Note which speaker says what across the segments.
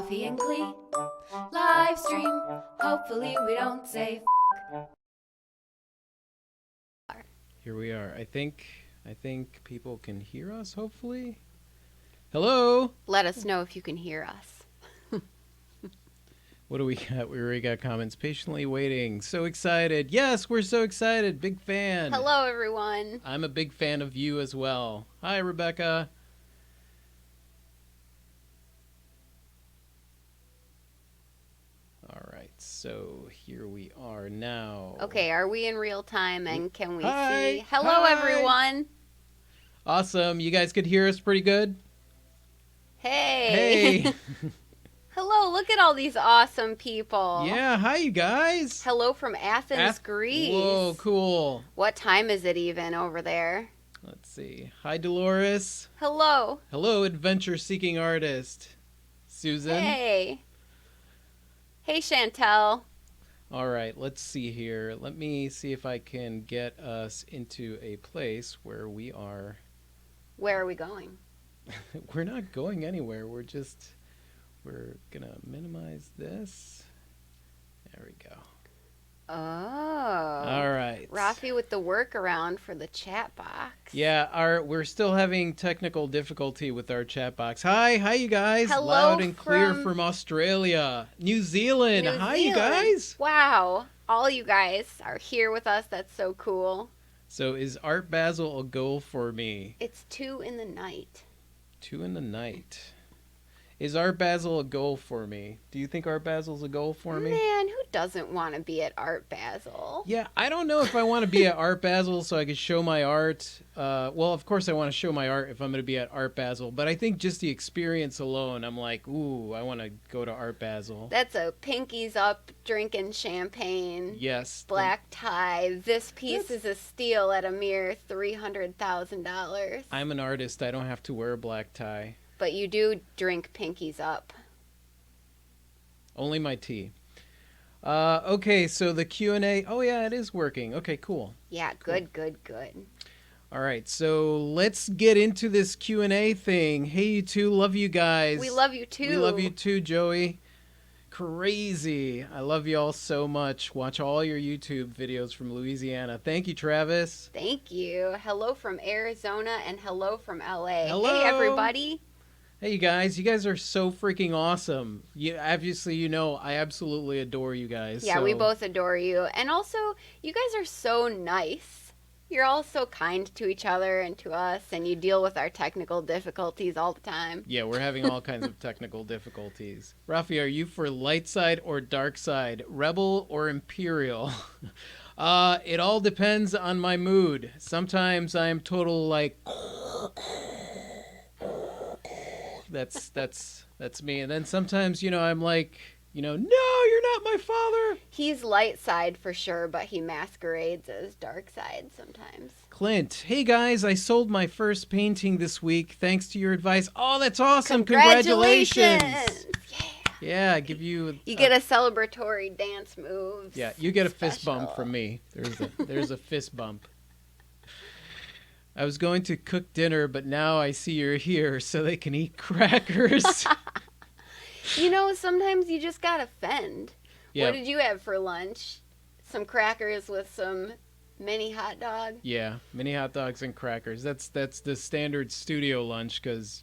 Speaker 1: Rafi and Clee. Live stream. Hopefully we don't say
Speaker 2: Here we are. I think people can hear us, hopefully. Hello?
Speaker 3: Let us know if you can hear us.
Speaker 2: What do we got? We already got comments. Patiently waiting. So excited. Yes, we're so excited. Big fan.
Speaker 3: Hello, everyone.
Speaker 2: I'm a big fan of you as well. Hi, Rebecca. All right, so here we are now.
Speaker 3: Okay, are we in real time and can we
Speaker 2: Hi.
Speaker 3: see? Hello,
Speaker 2: Hi.
Speaker 3: everyone.
Speaker 2: Awesome. You guys could hear us pretty good?
Speaker 3: Hey.
Speaker 2: Hey.
Speaker 3: Hello, look at all these awesome people.
Speaker 2: Yeah, hi, you guys.
Speaker 3: Hello from Athens, Greece.
Speaker 2: Whoa, cool.
Speaker 3: What time is it even over there?
Speaker 2: Let's see. Hi, Dolores.
Speaker 3: Hello.
Speaker 2: Hello, adventure-seeking artist. Susan.
Speaker 3: Hey. Hey, Chantel.
Speaker 2: All right, let's see here. Let me see if I can get us into a place where we are.
Speaker 3: Where are we going?
Speaker 2: We're not going anywhere. We're gonna minimize this. There we go.
Speaker 3: Oh.
Speaker 2: All right.
Speaker 3: Rafi with the workaround for the chat box.
Speaker 2: Yeah, we're still having technical difficulty with our chat box. Hi, you guys.
Speaker 3: Hello
Speaker 2: Loud and clear
Speaker 3: from
Speaker 2: from Australia, New Zealand.
Speaker 3: New
Speaker 2: Hi, you
Speaker 3: Zealand.
Speaker 2: guys.
Speaker 3: Wow. All you guys are here with us. That's so cool.
Speaker 2: So is Art Basel a goal for me?
Speaker 3: It's 2 in the night.
Speaker 2: 2 in the night. Is Art Basel a goal for me? Do you think Art Basel's a goal for me?
Speaker 3: Man, who doesn't want to be at Art Basel?
Speaker 2: Yeah, I don't know if I want to be at Art Basel so I could show my art. Well, of course I want to show my art if I'm going to be at Art Basel, but I think just the experience alone, I'm like, ooh, I want to go to Art Basel.
Speaker 3: That's a pinkies up, drinking champagne.
Speaker 2: Yes.
Speaker 3: Black tie. This piece is a steal at a mere $300,000.
Speaker 2: I'm an artist. I don't have to wear a black tie.
Speaker 3: But you do drink pinkies up.
Speaker 2: Only my tea. Okay, so the Q&A. Oh, yeah, it is working. Okay, cool.
Speaker 3: Yeah, good, good, good.
Speaker 2: All right, so let's get into this Q&A thing. Hey, you two. Love you guys.
Speaker 3: We love you too.
Speaker 2: We love you too, Joey. Crazy. I love you all so much. Watch all your YouTube videos from Louisiana. Thank you, Travis.
Speaker 3: Thank you. Hello from Arizona and hello from LA.
Speaker 2: Hello.
Speaker 3: Hey, everybody.
Speaker 2: Hey, you guys are so freaking awesome. Obviously, I absolutely adore you guys.
Speaker 3: Yeah,
Speaker 2: so.
Speaker 3: we both adore you. And also, you guys are so nice. You're all so kind to each other and to us, and you deal with our technical difficulties all the time.
Speaker 2: Yeah, we're having all kinds of technical difficulties. Rafi, are you for light side or dark side? Rebel or Imperial? It all depends on my mood. Sometimes I'm total like... That's me. And then sometimes, I'm like, no, you're not my father.
Speaker 3: He's light side for sure, but he masquerades as dark side sometimes.
Speaker 2: Clint, hey guys, I sold my first painting this week thanks to your advice. Oh, that's awesome.
Speaker 3: Congratulations.
Speaker 2: Yeah, I give you...
Speaker 3: You get a celebratory dance move.
Speaker 2: Yeah, you get a fist bump from me. There's a fist bump. I was going to cook dinner, but now I see you're here so they can eat crackers.
Speaker 3: Sometimes you just gotta fend.
Speaker 2: Yeah.
Speaker 3: What did you have for lunch? Some crackers with some mini hot dog?
Speaker 2: Yeah, mini hot dogs and crackers. That's the standard studio lunch because,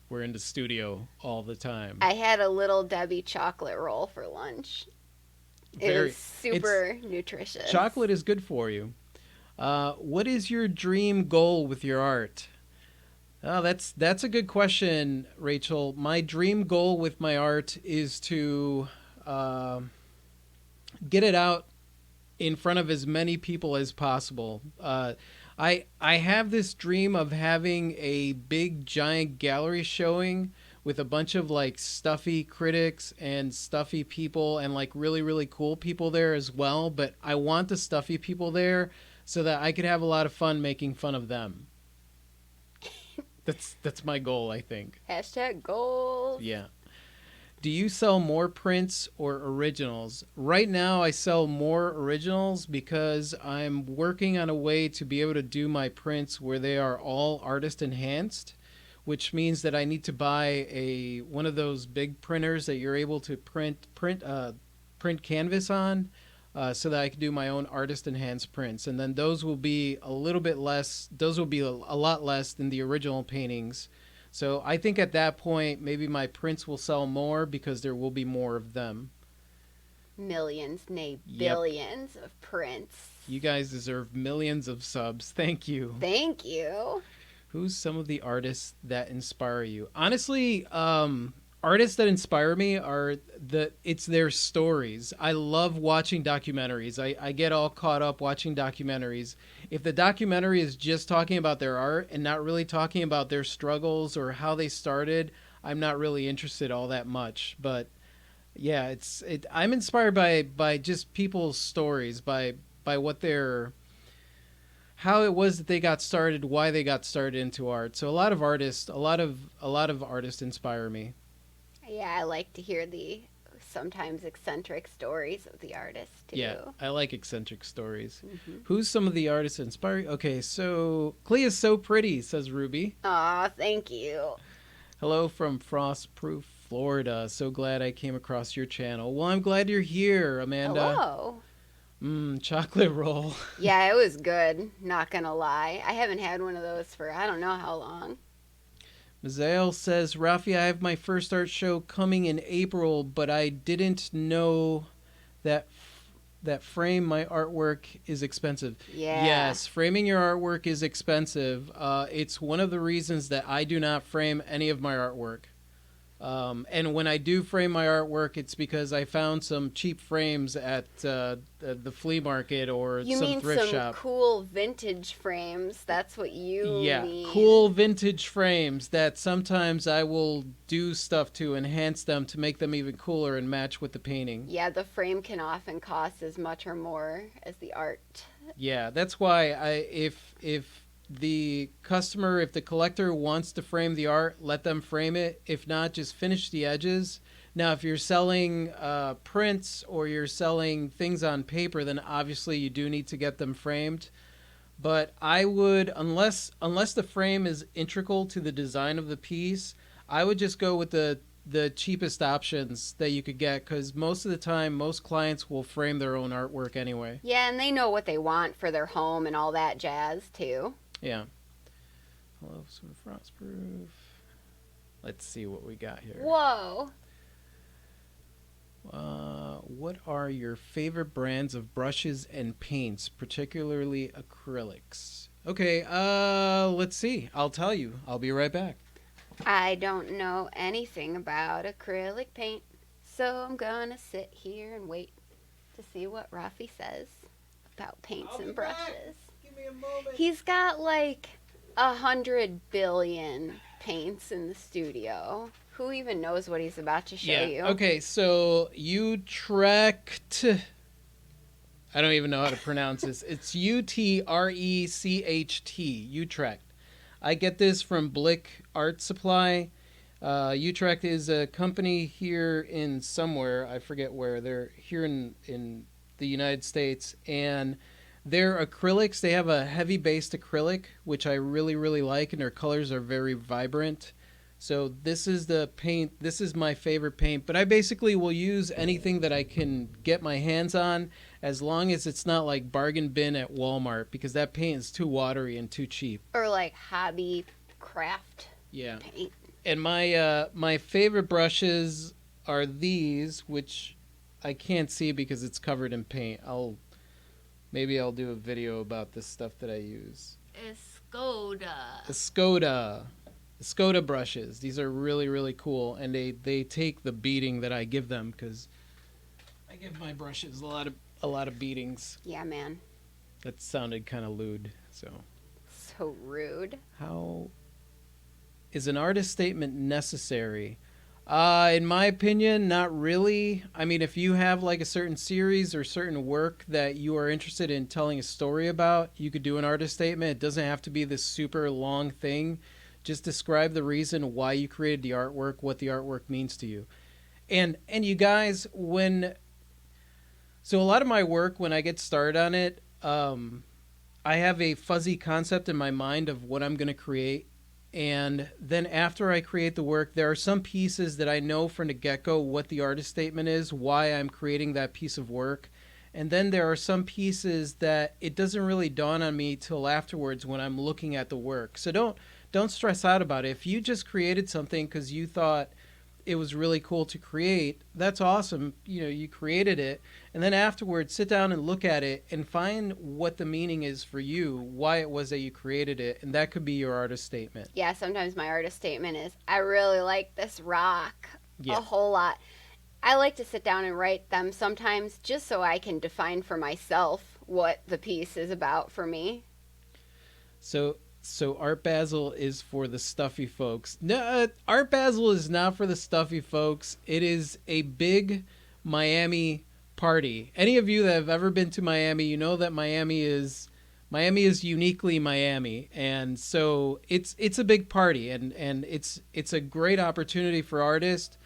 Speaker 2: we're in the studio all the time.
Speaker 3: I had a Little Debbie chocolate roll for lunch. It was super nutritious.
Speaker 2: Chocolate is good for you. What is your dream goal with your art? Oh, that's a good question, Rachel. My dream goal with my art is to get it out in front of as many people as possible. I have this dream of having a big giant gallery showing with a bunch of like stuffy critics and stuffy people and like really, really cool people there as well. But I want the stuffy people there so that I could have a lot of fun making fun of them. That's my goal, I think.
Speaker 3: Hashtag goals.
Speaker 2: Yeah. Do you sell more prints or originals? Right now, I sell more originals because I'm working on a way to be able to do my prints where they are all artist enhanced, which means that I need to buy one of those big printers that you're able to print canvas on, so that I can do my own artist enhanced prints. And then those will be a little bit less. Those will be a lot less than the original paintings. So I think at that point maybe my prints will sell more because there will be more of them.
Speaker 3: Millions, nay,
Speaker 2: Yep.
Speaker 3: billions of prints.
Speaker 2: You guys deserve millions of subs. Thank you.
Speaker 3: Thank you.
Speaker 2: Who's some of the artists that inspire you? Honestly, artists that inspire me are it's their stories. I love watching documentaries. I get all caught up watching documentaries. If the documentary is just talking about their art and not really talking about their struggles or how they started, I'm not really interested all that much. But yeah, I'm inspired by just people's stories, by what they're, how it was that they got started, why they got started into art. So a lot of artists inspire me.
Speaker 3: Yeah, I like to hear the sometimes eccentric stories of the artists too.
Speaker 2: Yeah, I like eccentric stories.
Speaker 3: Mm-hmm.
Speaker 2: Who's some of the artists that inspire you? Okay, so Clea's so pretty, says Ruby.
Speaker 3: Aw, thank you.
Speaker 2: Hello from Frostproof, Florida. So glad I came across your channel. Well, I'm glad you're here, Amanda.
Speaker 3: Hello.
Speaker 2: Chocolate roll.
Speaker 3: Yeah, it was good. Not gonna lie. I haven't had one of those for I don't know how long.
Speaker 2: Mazael says, Rafi, I have my first art show coming in April, but I didn't know that frame my artwork is expensive.
Speaker 3: Yeah.
Speaker 2: Yes, framing your artwork is expensive. It's one of the reasons that I do not frame any of my artwork. And when I do frame my artwork, it's because I found some cheap frames at the flea market or
Speaker 3: You
Speaker 2: some
Speaker 3: mean
Speaker 2: thrift
Speaker 3: some
Speaker 2: shop.
Speaker 3: cool vintage frames? That's what you mean.
Speaker 2: Cool vintage frames that sometimes I will do stuff to enhance them to make them even cooler and match with the painting.
Speaker 3: Yeah, the frame can often cost as much or more as the art.
Speaker 2: Yeah, that's why if the collector wants to frame the art, let them frame it. If not, just finish the edges. Now, if you're selling prints or you're selling things on paper, then obviously you do need to get them framed. But I would, unless the frame is integral to the design of the piece, I would just go with the cheapest options that you could get, because most of the time, most clients will frame their own artwork anyway.
Speaker 3: Yeah, and they know what they want for their home and all that jazz, too.
Speaker 2: Yeah. Hello, some Frostproof. Let's see what we got here.
Speaker 3: Whoa.
Speaker 2: What are your favorite brands of brushes and paints, particularly acrylics? Okay, let's see. I'll tell you. I'll be right back.
Speaker 3: I don't know anything about acrylic paint, so I'm gonna sit here and wait to see what Rafi says about paints and brushes.
Speaker 2: Give me a moment.
Speaker 3: He's got like 100 billion paints in the studio. Who even knows what he's about to show you?
Speaker 2: Okay, so Utrecht. I don't even know how to pronounce this. It's Utrecht. Utrecht. I get this from Blick Art Supply. Utrecht is a company here in somewhere. I forget where. They're here in the United States. And their acrylics, they have a heavy-based acrylic, which I really, really like. And their colors are very vibrant. So this is the paint. This is my favorite paint. But I basically will use anything that I can get my hands on, as long as it's not like bargain bin at Walmart, because that paint is too watery and too cheap.
Speaker 3: Or like hobby craft
Speaker 2: Yeah.
Speaker 3: paint.
Speaker 2: And my favorite brushes are these, which I can't see because it's covered in paint. Maybe I'll do a video about this stuff that I use. Escoda brushes. These are really, really cool, and they take the beating that I give them, because I give my brushes a lot of beatings.
Speaker 3: Yeah, man.
Speaker 2: That sounded kind of lewd. So
Speaker 3: rude.
Speaker 2: how is an artist statement necessary? In my opinion, not really. I mean, if you have like a certain series or certain work that you are interested in telling a story about, you could do an artist statement. It doesn't have to be this super long thing. Just describe the reason why you created the artwork, what the artwork means to you. And you guys, so a lot of my work, when I get started on it, I have a fuzzy concept in my mind of what I'm going to create. And then after I create the work, there are some pieces that I know from the get-go what the artist statement is, why I'm creating that piece of work. And then there are some pieces that it doesn't really dawn on me till afterwards when I'm looking at the work. So don't stress out about it. If you just created something because you thought it was really cool to create, that's awesome. You know, you created it. And then afterwards, sit down and look at it and find what the meaning is for you, why it was that you created it. And that could be your artist statement.
Speaker 3: Yeah, sometimes my artist statement is, I really like this rock a whole lot. I like to sit down and write them sometimes just so I can define for myself what the piece is about for me.
Speaker 2: So Art Basel is for the stuffy folks. No, Art Basel is not for the stuffy folks. It is a big Miami party. Any of you that have ever been to Miami, you know that Miami is uniquely Miami, and so it's a big party, and it's a great opportunity for artists.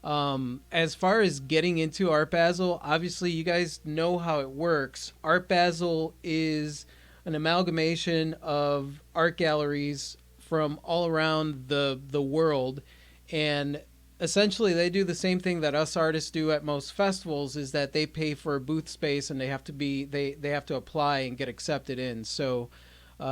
Speaker 2: As far as getting into Art Basel, obviously you guys know how it works. Art Basel is an amalgamation of art galleries from all around the world, and essentially they do the same thing that us artists do at most festivals, is that they pay for a booth space and they have to apply and get accepted in. So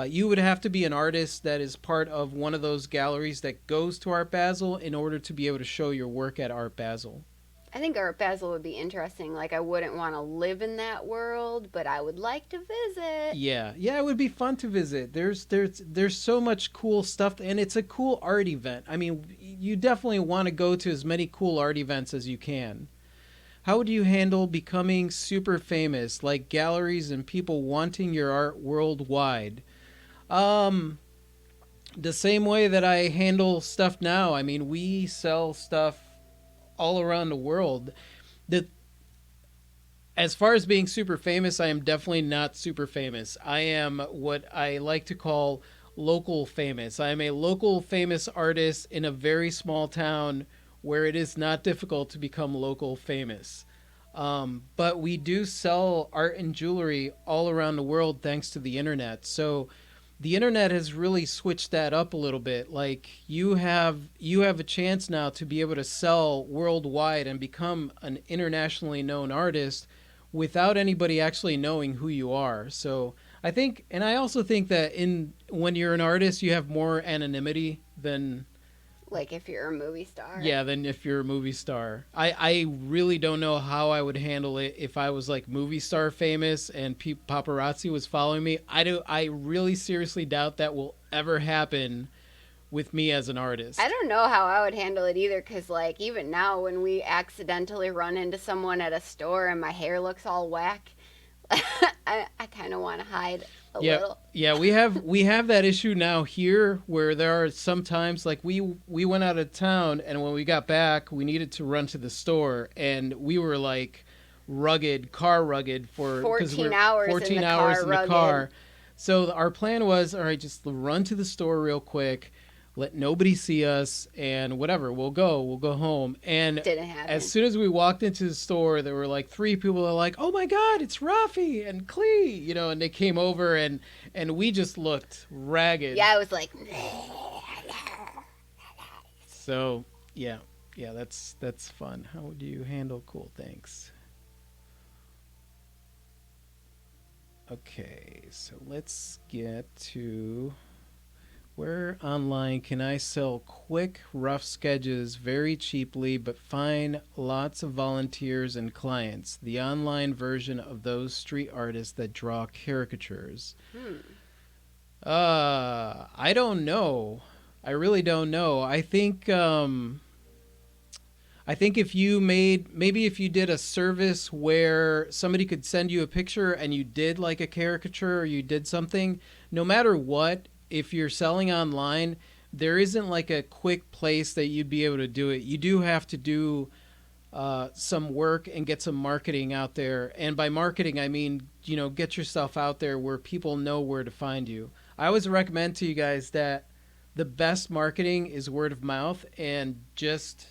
Speaker 2: you would have to be an artist that is part of one of those galleries that goes to Art Basel in order to be able to show your work at Art Basel.
Speaker 3: I think Art Basel would be interesting. Like, I wouldn't want to live in that world, but I would like to visit.
Speaker 2: Yeah, it would be fun to visit. There's so much cool stuff, and it's a cool art event. I mean, you definitely want to go to as many cool art events as you can. How would you handle becoming super famous, like galleries and people wanting your art worldwide? The same way that I handle stuff now. I mean, we sell stuff all around the world. As far as being super famous, I am definitely not super famous. I am what I like to call local famous. I am a local famous artist in a very small town where it is not difficult to become local famous. But we do sell art and jewelry all around the world thanks to the internet. So the internet has really switched that up a little bit. Like, you have a chance now to be able to sell worldwide and become an internationally known artist without anybody actually knowing who you are. So I think, and I also think that when you're an artist, you have more anonymity than,
Speaker 3: Like if you're a movie star.
Speaker 2: yeah, than if you're a movie star. I really don't know how I would handle it if I was like movie star famous and paparazzi was following me. I really seriously doubt that will ever happen with me as an artist.
Speaker 3: I don't know how I would handle it either, because, like, even now when we accidentally run into someone at a store and my hair looks all whack, I kind of want to hide a little.
Speaker 2: Yeah, we have that issue now here, where there are sometimes, like, we went out of town, and when we got back, we needed to run to the store, and we were like car rugged for
Speaker 3: 14 hours
Speaker 2: 14
Speaker 3: in the
Speaker 2: hours
Speaker 3: car
Speaker 2: in the
Speaker 3: rugged.
Speaker 2: car. So our plan was, all right, just run to the store real quick, let nobody see us, and whatever, we'll go home. And
Speaker 3: Didn't happen.
Speaker 2: as soon as we walked into the store, there were like 3 people that were like, oh my God, it's Rafi and Klee, you know, and they came over, and we just looked ragged.
Speaker 3: Yeah, I was like,
Speaker 2: So yeah, that's fun. How would you handle cool things? Okay, so let's get to, where online can I sell quick, rough sketches very cheaply but find lots of volunteers and clients? The online version of those street artists that draw caricatures. I don't know. I really don't know. I think if you did a service where somebody could send you a picture and you did like a caricature or you did something, no matter what, if you're selling online, there isn't like a quick place that you'd be able to do it. You do have to do some work and get some marketing out there. And by marketing, I mean, you know, get yourself out there where people know where to find you. I always recommend to you guys that the best marketing is word of mouth, and just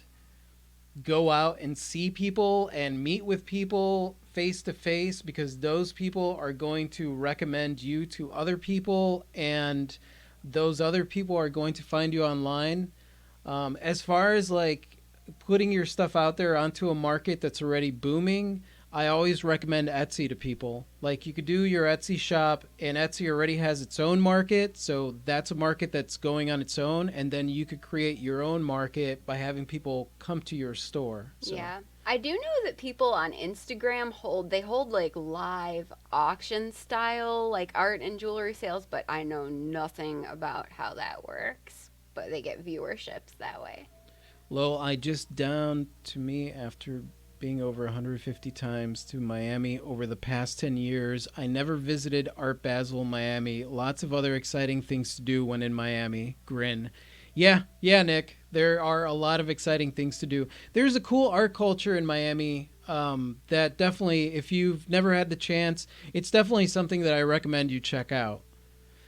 Speaker 2: go out and see people and meet with people face to face, because those people are going to recommend you to other people, and those other people are going to find you online. As far as like putting your stuff out there onto a market that's already booming, I always recommend Etsy to people. Like you could do your Etsy shop, and Etsy already has its own market, so that's a market that's going on its own, and then you could create your own market by having people come to your store. So.
Speaker 3: Yeah. I do know that people on Instagram hold like live auction style like art and jewelry sales, but I know nothing about how that works. But they get viewerships that way.
Speaker 2: Lowell, I just down to me after being over 150 times to Miami over the past 10 years. I never visited Art Basel Miami. Lots of other exciting things to do when in Miami. Grin. Yeah, Nick. There are a lot of exciting things to do. There's a cool art culture in Miami that definitely, if you've never had the chance, it's definitely something that I recommend you check out.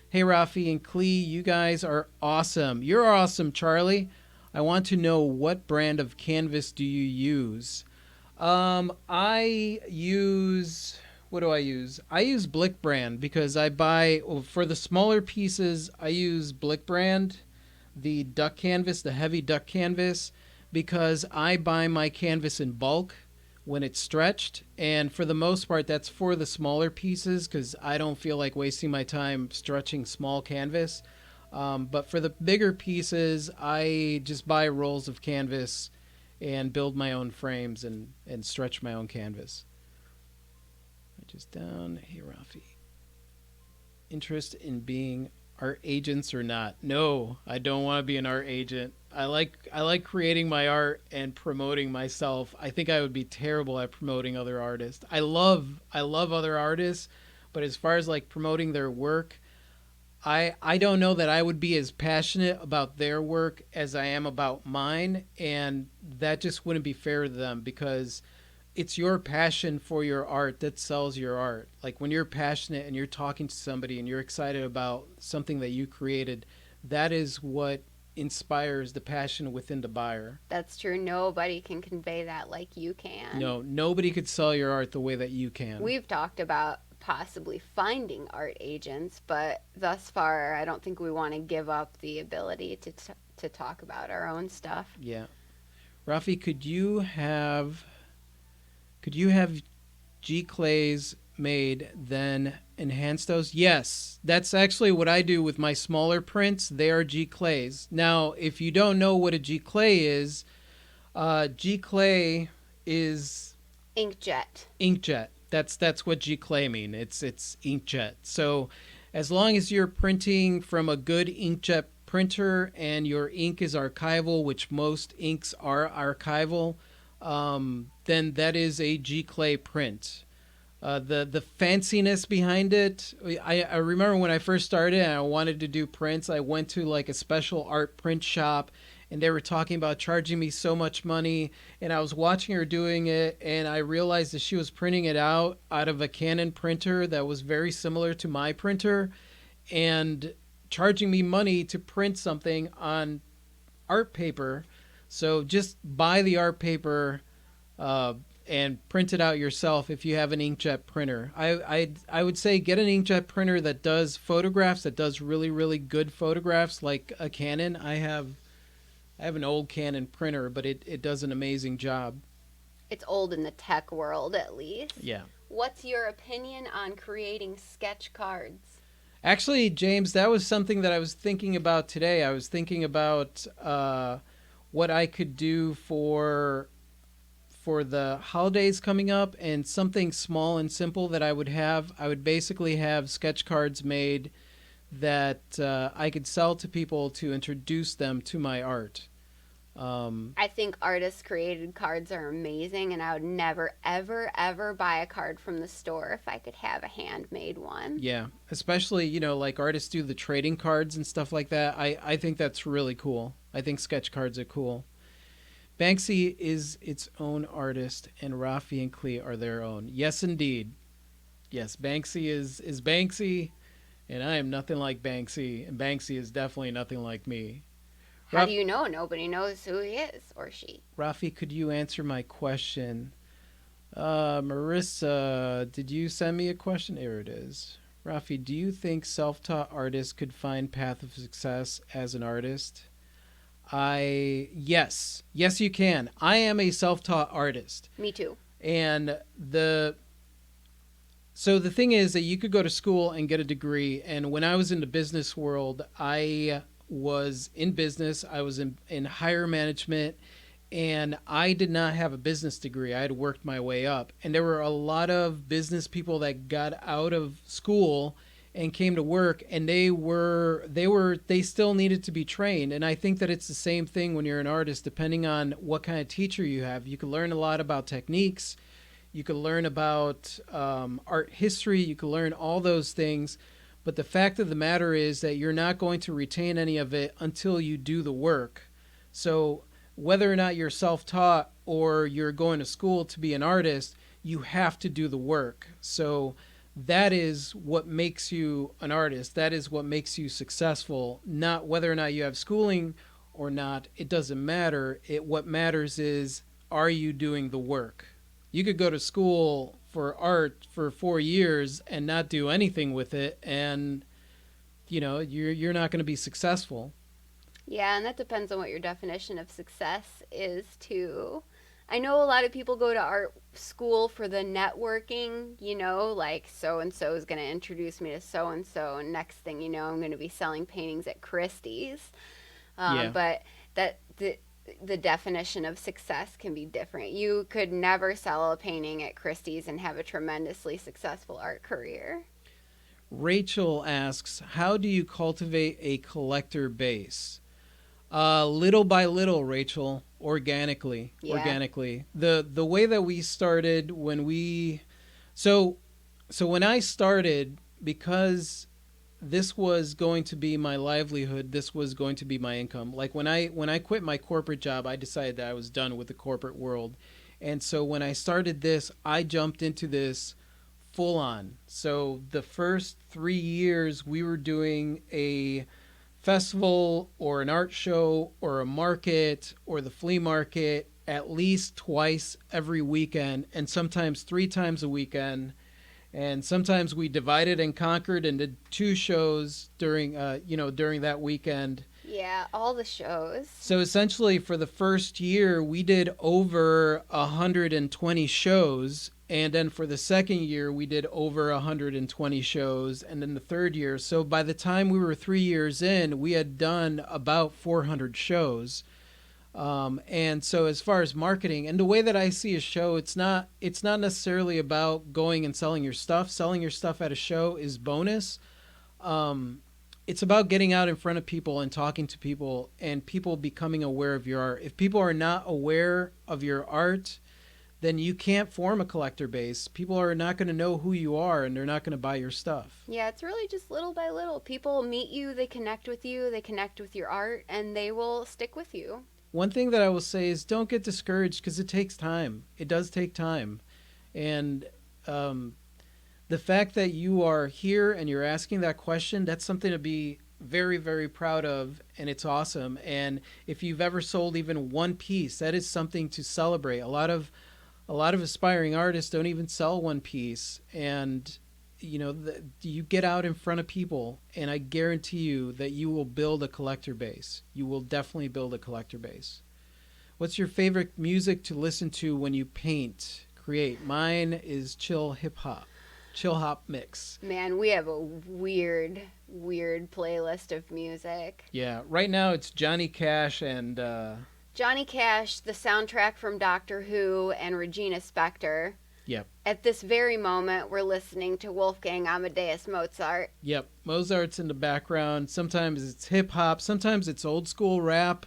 Speaker 2: Hey, Rafi and Klee, you guys are awesome. You're awesome, Charlie. I want to know, what brand of canvas do you use? I use... What do I use? I use Blick brand because I buy... For the smaller pieces, I use Blick brand, the duck canvas, the heavy duck canvas, because I buy my canvas in bulk when it's stretched, and for the most part that's for the smaller pieces because I don't feel like wasting my time stretching small canvas. But for the bigger pieces, I just buy rolls of canvas and build my own frames and stretch my own canvas. I just down. Hey, Rafi. Interest in being art agents or not? No, I don't want to be an art agent. I like creating my art and promoting myself. I think I would be terrible at promoting other artists. I love other artists, but as far as like promoting their work, I don't know that I would be as passionate about their work as I am about mine, and that just wouldn't be fair to them because it's your passion for your art that sells your art. Like when you're passionate and you're talking to somebody and you're excited about something that you created, that is what inspires the passion within the buyer.
Speaker 3: That's true. Nobody can convey that like you can.
Speaker 2: No, nobody could sell your art the way that you can.
Speaker 3: We've talked about possibly finding art agents, but thus far I don't think we want to give up the ability to talk about our own stuff.
Speaker 2: Yeah. Rafi, could you have G-Clays made, then enhance those? Yes, that's actually what I do with my smaller prints. They are G-Clays. Now, if you don't know what a G-Clay is, G-Clay is... Inkjet. That's what G-Clay mean. It's inkjet. So as long as you're printing from a good inkjet printer and your ink is archival, which most inks are archival, then that is a G-Clay print. The fanciness behind it, I remember when I first started and I wanted to do prints, I went to like a special art print shop and they were talking about charging me so much money, and I was watching her doing it and I realized that she was printing it out of a Canon printer that was very similar to my printer and charging me money to print something on art paper. So just buy the art paper and print it out yourself if you have an inkjet printer. I would say get an inkjet printer that does photographs, that does really, really good photographs like a Canon. I have an old Canon printer, but it does an amazing job.
Speaker 3: It's old in the tech world, at least.
Speaker 2: Yeah.
Speaker 3: What's your opinion on creating sketch cards?
Speaker 2: Actually, James, that was something that I was thinking about today. I was thinking about what I could do for the holidays coming up, and something small and simple that I would have. I would basically have sketch cards made that I could sell to people to introduce them to my art.
Speaker 3: I think artist created cards are amazing, and I would never, ever, ever buy a card from the store if I could have a handmade one.
Speaker 2: Yeah, especially, like artists do the trading cards and stuff like that. I think that's really cool. I think sketch cards are cool. Banksy is its own artist, and Rafi and Klee are their own. Yes, indeed. Yes, Banksy is Banksy, and I am nothing like Banksy, and Banksy is definitely nothing like me.
Speaker 3: How do you know? Nobody knows who he is, or she.
Speaker 2: Rafi, could you answer my question? Marissa, did you send me a question? Here it is. Rafi, do you think self-taught artists could find path of success as an artist? Yes, you can. I am a self-taught artist.
Speaker 3: Me too.
Speaker 2: And the thing is that you could go to school and get a degree. And when I was in the business world, I was in business. I was in higher management, and I did not have a business degree. I had worked my way up. And there were a lot of business people that got out of school and came to work, and they still needed to be trained. And I think that it's the same thing when you're an artist. Depending on what kind of teacher you have, you can learn a lot about techniques. You can learn about art history. You can learn all those things. But the fact of the matter is that you're not going to retain any of it until you do the work. So whether or not you're self-taught or you're going to school to be an artist, you have to do the work. So that is what makes you an artist. That is what makes you successful. Not whether or not you have schooling or not. It doesn't matter. What matters is, are you doing the work? You could go to school for art for 4 years and not do anything with it, and you're not going to be successful.
Speaker 3: Yeah, and that depends on what your definition of success is too. I know a lot of people go to art school for the networking, like so and so is going to introduce me to so and so, and next thing you know, I'm going to be selling paintings at Christie's. But the definition of success can be different. You could never sell a painting at Christie's and have a tremendously successful art career.
Speaker 2: Rachel asks, how do you cultivate a collector base? Little by little, Rachel, organically.
Speaker 3: Yeah.
Speaker 2: Organically. The way that we started when when I started, because this was going to be my livelihood, this was going to be my income. Like when I quit my corporate job, I decided that I was done with the corporate world. And so when I started this, I jumped into this full on. So the first 3 years we were doing a festival or an art show or a market or the flea market at least twice every weekend, and sometimes 3 times a weekend. And sometimes we divided and conquered and did 2 shows during that weekend.
Speaker 3: Yeah, all the shows.
Speaker 2: So essentially for the first year, we did over 120 shows. And then for the second year, we did over 120 shows. And then the third year. So by the time we were 3 years in, we had done about 400 shows. And so as far as marketing and the way that I see a show, it's not necessarily about going and selling your stuff. Selling your stuff at a show is bonus. It's about getting out in front of people and talking to people and people becoming aware of your art. If people are not aware of your art, then you can't form a collector base. People are not going to know who you are, and they're not going to buy your stuff.
Speaker 3: Yeah, it's really just little by little. People meet you, they connect with you, they connect with your art, and they will stick with you.
Speaker 2: One thing that I will say is don't get discouraged, because it takes time. It does take time. And the fact that you are here and you're asking that question, that's something to be very, very proud of, and it's awesome. And if you've ever sold even one piece, that is something to celebrate. A lot of aspiring artists don't even sell one piece, and you get out in front of people, and I guarantee you that you will build a collector base. You will definitely build a collector base. What's your favorite music to listen to when you paint, create? Mine is chill hop mix.
Speaker 3: Man, we have a weird playlist of music.
Speaker 2: Yeah, right now it's Johnny Cash and
Speaker 3: Johnny Cash, the soundtrack from Doctor Who, and Regina Spektor.
Speaker 2: Yep.
Speaker 3: At this very moment, we're listening to Wolfgang Amadeus Mozart.
Speaker 2: Yep. Mozart's in the background. Sometimes it's hip hop. Sometimes it's old school rap.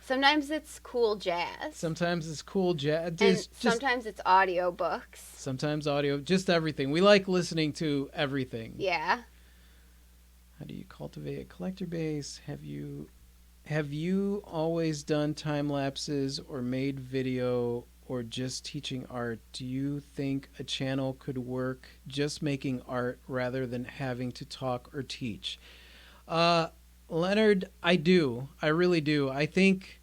Speaker 3: Sometimes it's cool jazz.
Speaker 2: Sometimes it's cool jazz.
Speaker 3: And sometimes it's audiobooks.
Speaker 2: Sometimes audio. Just everything. We like listening to everything.
Speaker 3: Yeah.
Speaker 2: How do you cultivate a collector base? Have you always done time lapses or made video or just teaching art? Do you think a channel could work just making art rather than having to talk or teach? Leonard, I do. I really do. I think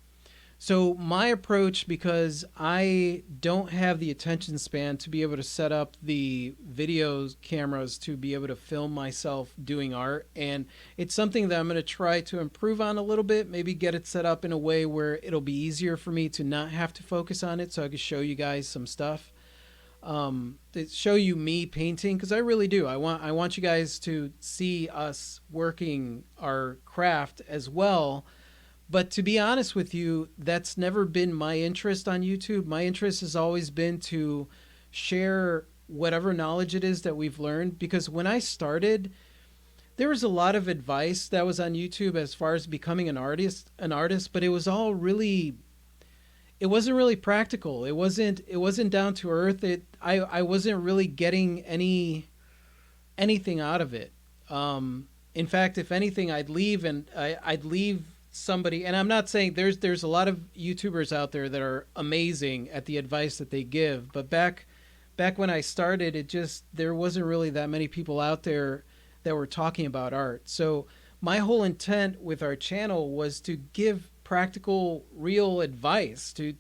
Speaker 2: So my approach, because I don't have the attention span to be able to set up the video cameras to be able to film myself doing art, and it's something that I'm going to try to improve on a little bit, maybe get it set up in a way where it'll be easier for me to not have to focus on it so I can show you guys some stuff. To show you me painting, because I really do. I want you guys to see us working our craft as well. But to be honest with you, that's never been my interest on YouTube. My interest has always been to share whatever knowledge it is that we've learned. Because when I started, there was a lot of advice that was on YouTube as far as becoming an artist, but it was all really, it wasn't really practical. It wasn't down to earth. I wasn't really getting anything out of it. In fact, if anything, I'd leave somebody, and I'm not saying there's a lot of YouTubers out there that are amazing at the advice that they give, but back when I started, there wasn't really that many people out there that were talking about art. So my whole intent with our channel was to give practical, real advice, to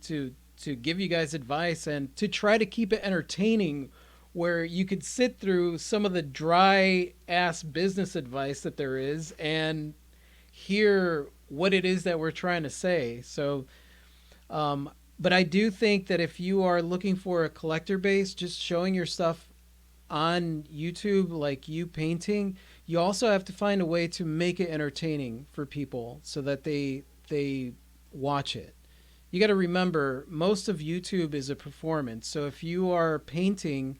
Speaker 2: give you guys advice and to try to keep it entertaining, where you could sit through some of the dry ass business advice that there is and hear what it is that we're trying to say. So, but I do think that if you are looking for a collector base, just showing your stuff on YouTube, like you painting, you also have to find a way to make it entertaining for people so that they watch it. You got to remember, most of YouTube is a performance. So if you are painting,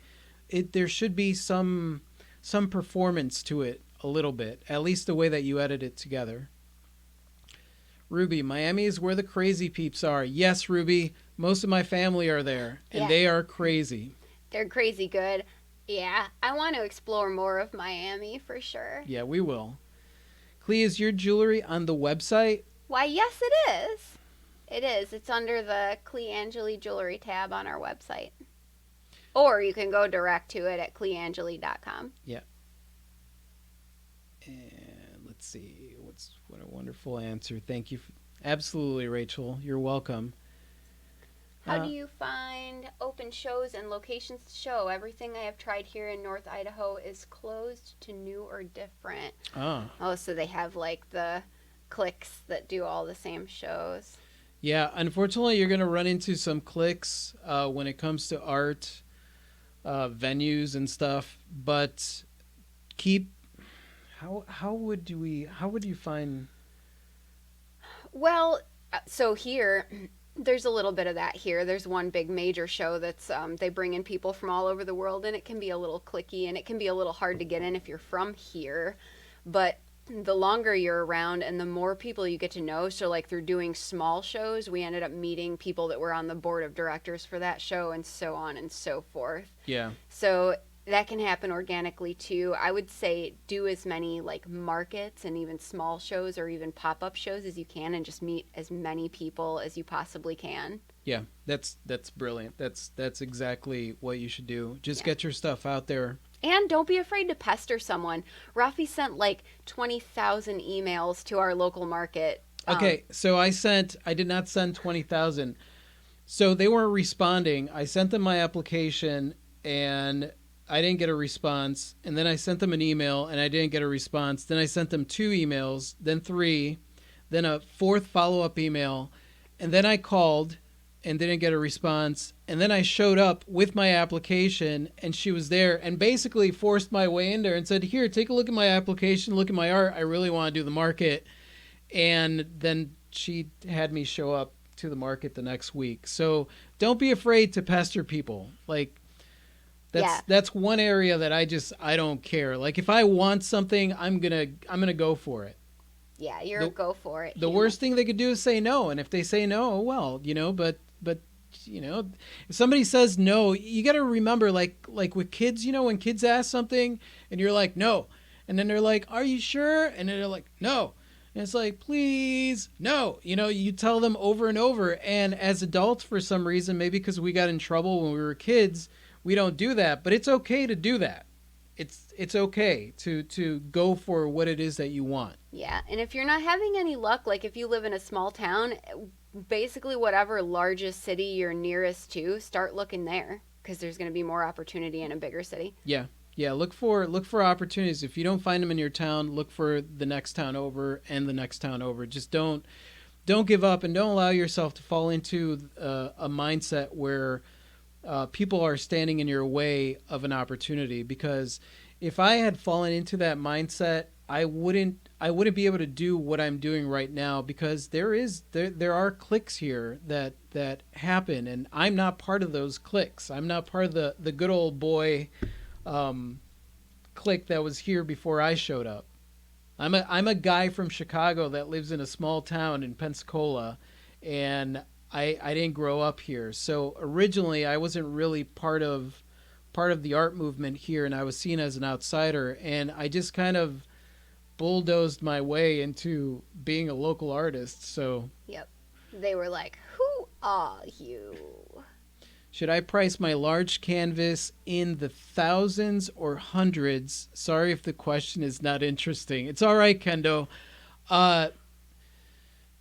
Speaker 2: there should be some performance to it a little bit, at least the way that you edit it together. Ruby, Miami is where the crazy peeps are. Yes, Ruby, most of my family are there, and they are crazy.
Speaker 3: They're crazy good. Yeah, I want to explore more of Miami for sure.
Speaker 2: Yeah, we will. Clea, is your jewelry on the website?
Speaker 3: Why, yes, it is. It is. It's under the Clea Angeli Jewelry tab on our website. Or you can go direct to it at cleangeli.com.
Speaker 2: Yeah. And let's see. What a wonderful answer. Thank you. Absolutely, Rachel. You're welcome.
Speaker 3: How do you find open shows and locations to show? Everything I have tried here in North Idaho is closed to new or different. Oh, so they have like the cliques that do all the same shows.
Speaker 2: Yeah, unfortunately, you're going to run into some cliques when it comes to art venues and stuff. But how would you find?
Speaker 3: Well, so here, there's a little bit of that here. There's one big major show that's they bring in people from all over the world, and it can be a little cliquey, and it can be a little hard to get in if you're from here. But the longer you're around and the more people you get to know, so like through doing small shows, we ended up meeting people that were on the board of directors for that show and so on and so forth.
Speaker 2: Yeah.
Speaker 3: So that can happen organically too. I would say do as many like markets and even small shows or even pop-up shows as you can, and just meet as many people as you possibly can.
Speaker 2: Yeah, that's brilliant. That's exactly what you should do. Just get your stuff out there.
Speaker 3: And don't be afraid to pester someone. Rafi sent like 20,000 emails to our local market.
Speaker 2: Okay, so I did not send 20,000. So they weren't responding. I sent them my application and I didn't get a response. And then I sent them an email and I didn't get a response. Then I sent them 2 emails, then 3, then a 4th follow-up email. And then I called and didn't get a response. And then I showed up with my application and she was there and basically forced my way in there and said, here, take a look at my application, look at my art. I really want to do the market. And then she had me show up to the market the next week. So don't be afraid to pester people. Like that's one area that I don't care. Like if I want something, I'm gonna go for it.
Speaker 3: Yeah, you're a go for it.
Speaker 2: The worst thing they could do is say no. And if they say no, well, but if somebody says no, you got to remember, like with kids, when kids ask something and you're like, no. And then they're like, are you sure? And then they're like, no. And it's like, please, no. You tell them over and over. And as adults, for some reason, maybe because we got in trouble when we were kids, we don't do that. But it's okay to do that. It's okay to go for what it is that you want.
Speaker 3: Yeah, and if you're not having any luck, like if you live in a small town, basically whatever largest city you're nearest to, start looking there because there's going to be more opportunity in a bigger city.
Speaker 2: Yeah. Yeah, look for opportunities. If you don't find them in your town, look for the next town over and the next town over. Just don't give up, and don't allow yourself to fall into a mindset where people are standing in your way of an opportunity. Because if I had fallen into that mindset, I wouldn't be able to do what I'm doing right now, because there are cliques here that happen, and I'm not part of those cliques. I'm not part of the good old boy clique that was here before I showed up. I'm a guy from Chicago that lives in a small town in Pensacola, and I didn't grow up here. So originally I wasn't really part of the art movement here, and I was seen as an outsider, and I just kind of bulldozed my way into being a local artist. So
Speaker 3: Yep. They were like, "Who are you?"
Speaker 2: should I price my large canvas in the thousands or hundreds? Sorry if the question is not interesting. It's all right, Kendo. Uh,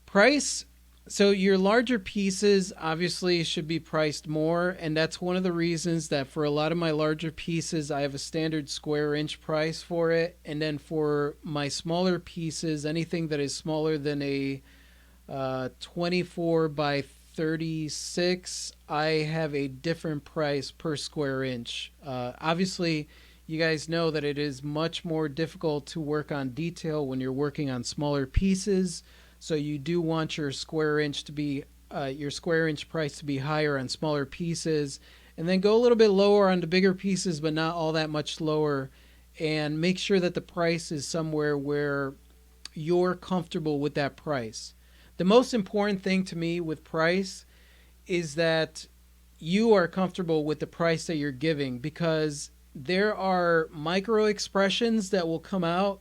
Speaker 2: price. So your larger pieces obviously should be priced more, and that's one of the reasons that for a lot of my larger pieces I have a standard square inch price for it, and then for my smaller pieces, anything that is smaller than a 24 by 36, I have a different price per square inch. Obviously, you guys know that it is much more difficult to work on detail when you're working on smaller pieces. So you do want your square inch price to be higher on smaller pieces, and then go a little bit lower on the bigger pieces, but not all that much lower. And make sure that the price is somewhere where you're comfortable with that price. The most important thing to me with price is that you are comfortable with the price that you're giving, because there are micro expressions that will come out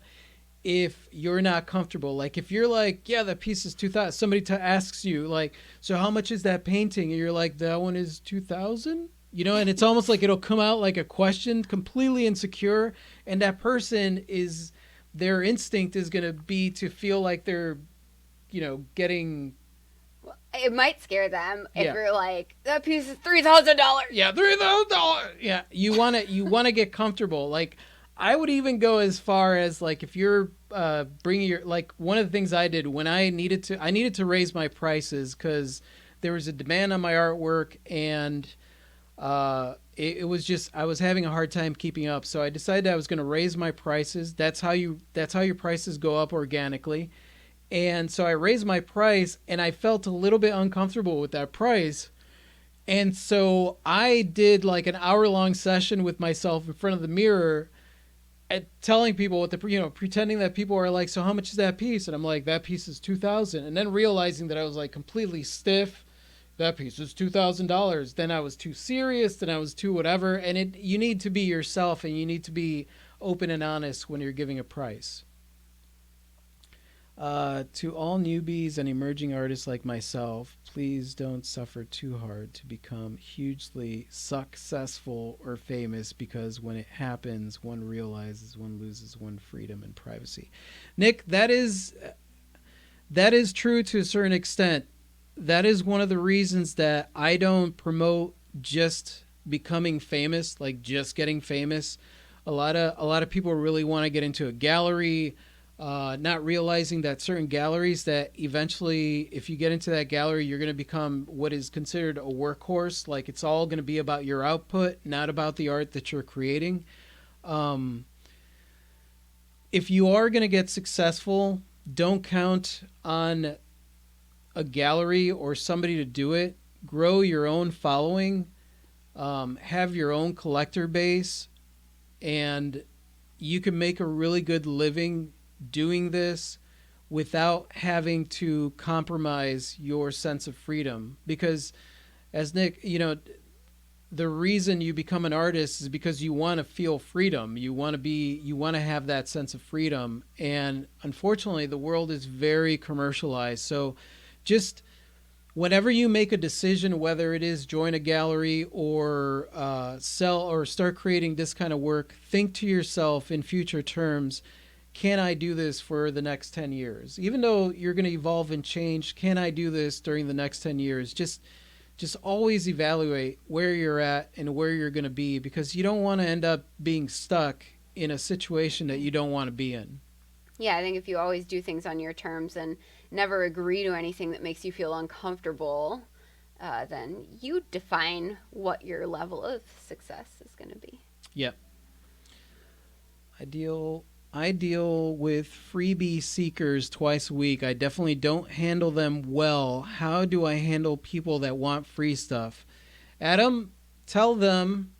Speaker 2: if you're not comfortable. Like if you're like, yeah, that piece is 2,000. Somebody asks you like, so how much is that painting? And you're like, that one is 2,000. And it's almost like it'll come out like a question, completely insecure. And that person their instinct is going to be to feel like they're, getting.
Speaker 3: It might scare them if
Speaker 2: Yeah.
Speaker 3: you're like, "That piece is $3,000."
Speaker 2: Yeah, $3,000. Yeah, you want to get comfortable. Like I would even go as far as like if you're bringing your, like one of the things I did when I needed to raise my prices because there was a demand on my artwork, and it was just I was having a hard time keeping up. So I decided I was going to raise my prices. That's how your prices go up organically. And so I raised my price, and I felt a little bit uncomfortable with that price. And so I did like an hour-long session with myself in front of the mirror, at telling people pretending that people are like, so how much is that piece? And I'm like, that piece is 2,000. And then realizing that I was like completely stiff. That piece is $2,000. Then I was too serious. Then I was too whatever. And you need to be yourself, and you need to be open and honest when you're giving a price. To all newbies and emerging artists like myself, please don't suffer too hard to become hugely successful or famous, because when it happens, one realizes one loses one freedom and privacy. Nick, that is true to a certain extent. That is one of the reasons that I don't promote just becoming famous, like just getting famous. A lot of people really want to get into a gallery, not realizing that certain galleries that eventually, if you get into that gallery, you're going to become what is considered a workhorse. Like it's all going to be about your output, not about the art that you're creating. If you are going to get successful, don't count on a gallery or somebody to do it. Grow your own following, have your own collector base, and you can make a really good living doing this without having to compromise your sense of freedom. Because as Nick, the reason you become an artist is because you want to feel freedom. You want to have that sense of freedom. And unfortunately, the world is very commercialized. So just whenever you make a decision, whether it is join a gallery or sell or start creating this kind of work, think to yourself in future terms, can I do this for the next 10 years? Even though you're going to evolve and change, can I do this during the next 10 years? Just always evaluate where you're at and where you're going to be, because you don't want to end up being stuck in a situation that you don't want to be in.
Speaker 3: Yeah, I think if you always do things on your terms and never agree to anything that makes you feel uncomfortable, then you define what your level of success is going to be.
Speaker 2: Yep. I deal with freebie seekers twice a week. I definitely don't handle them well. How do I handle people that want free stuff? Adam, tell them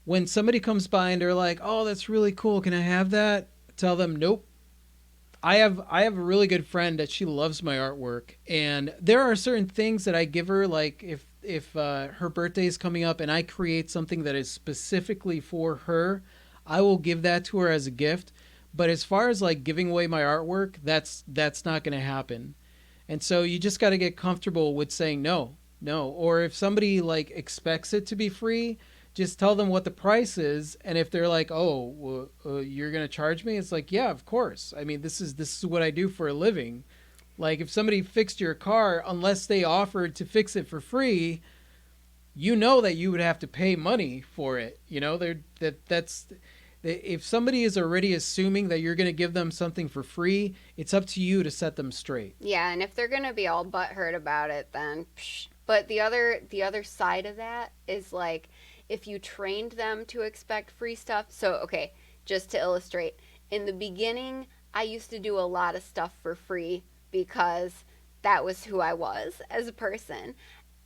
Speaker 2: when somebody comes by and they're like, "Oh, that's really cool. Can I have that?" Tell them, "Nope." I have a really good friend that she loves my artwork, and there are certain things that I give her, like if her birthday is coming up and I create something that is specifically for her, I will give that to her as a gift. But as far as like giving away my artwork, that's not going to happen. And so you just got to get comfortable with saying no. Or if somebody like expects it to be free, just tell them what the price is. And if they're like, "Oh, well, you're going to charge me?" It's like, "Yeah, of course. I mean, this is what I do for a living." Like if somebody fixed your car, unless they offered to fix it for free, you know that you would have to pay money for it. You know, that's if somebody is already assuming that you're going to give them something for free, it's up to you to set them straight.
Speaker 3: Yeah, and if they're going to be all butthurt about it, then psh. But the other side of that is like, if you trained them to expect free stuff. So, okay, just to illustrate, in the beginning, I used to do a lot of stuff for free because that was who I was as a person.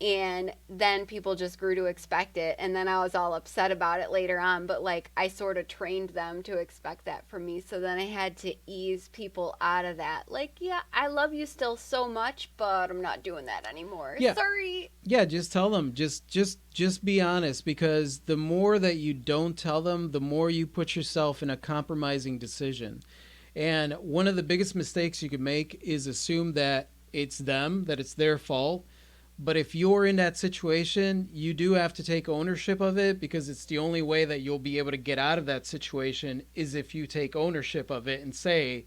Speaker 3: And then people just grew to expect it, and then I was all upset about it later on, but like I sort of trained them to expect that from me, so then I had to ease people out of that. Like, yeah, I love you still so much, but I'm not doing that anymore.
Speaker 2: Yeah.
Speaker 3: Sorry.
Speaker 2: Yeah, just tell them. Just be honest, because the more that you don't tell them, the more you put yourself in a compromising decision. And one of the biggest mistakes you could make is assume that it's them, that it's their fault. But if you're in that situation, you do have to take ownership of it, because it's the only way that you'll be able to get out of that situation is if you take ownership of it and say,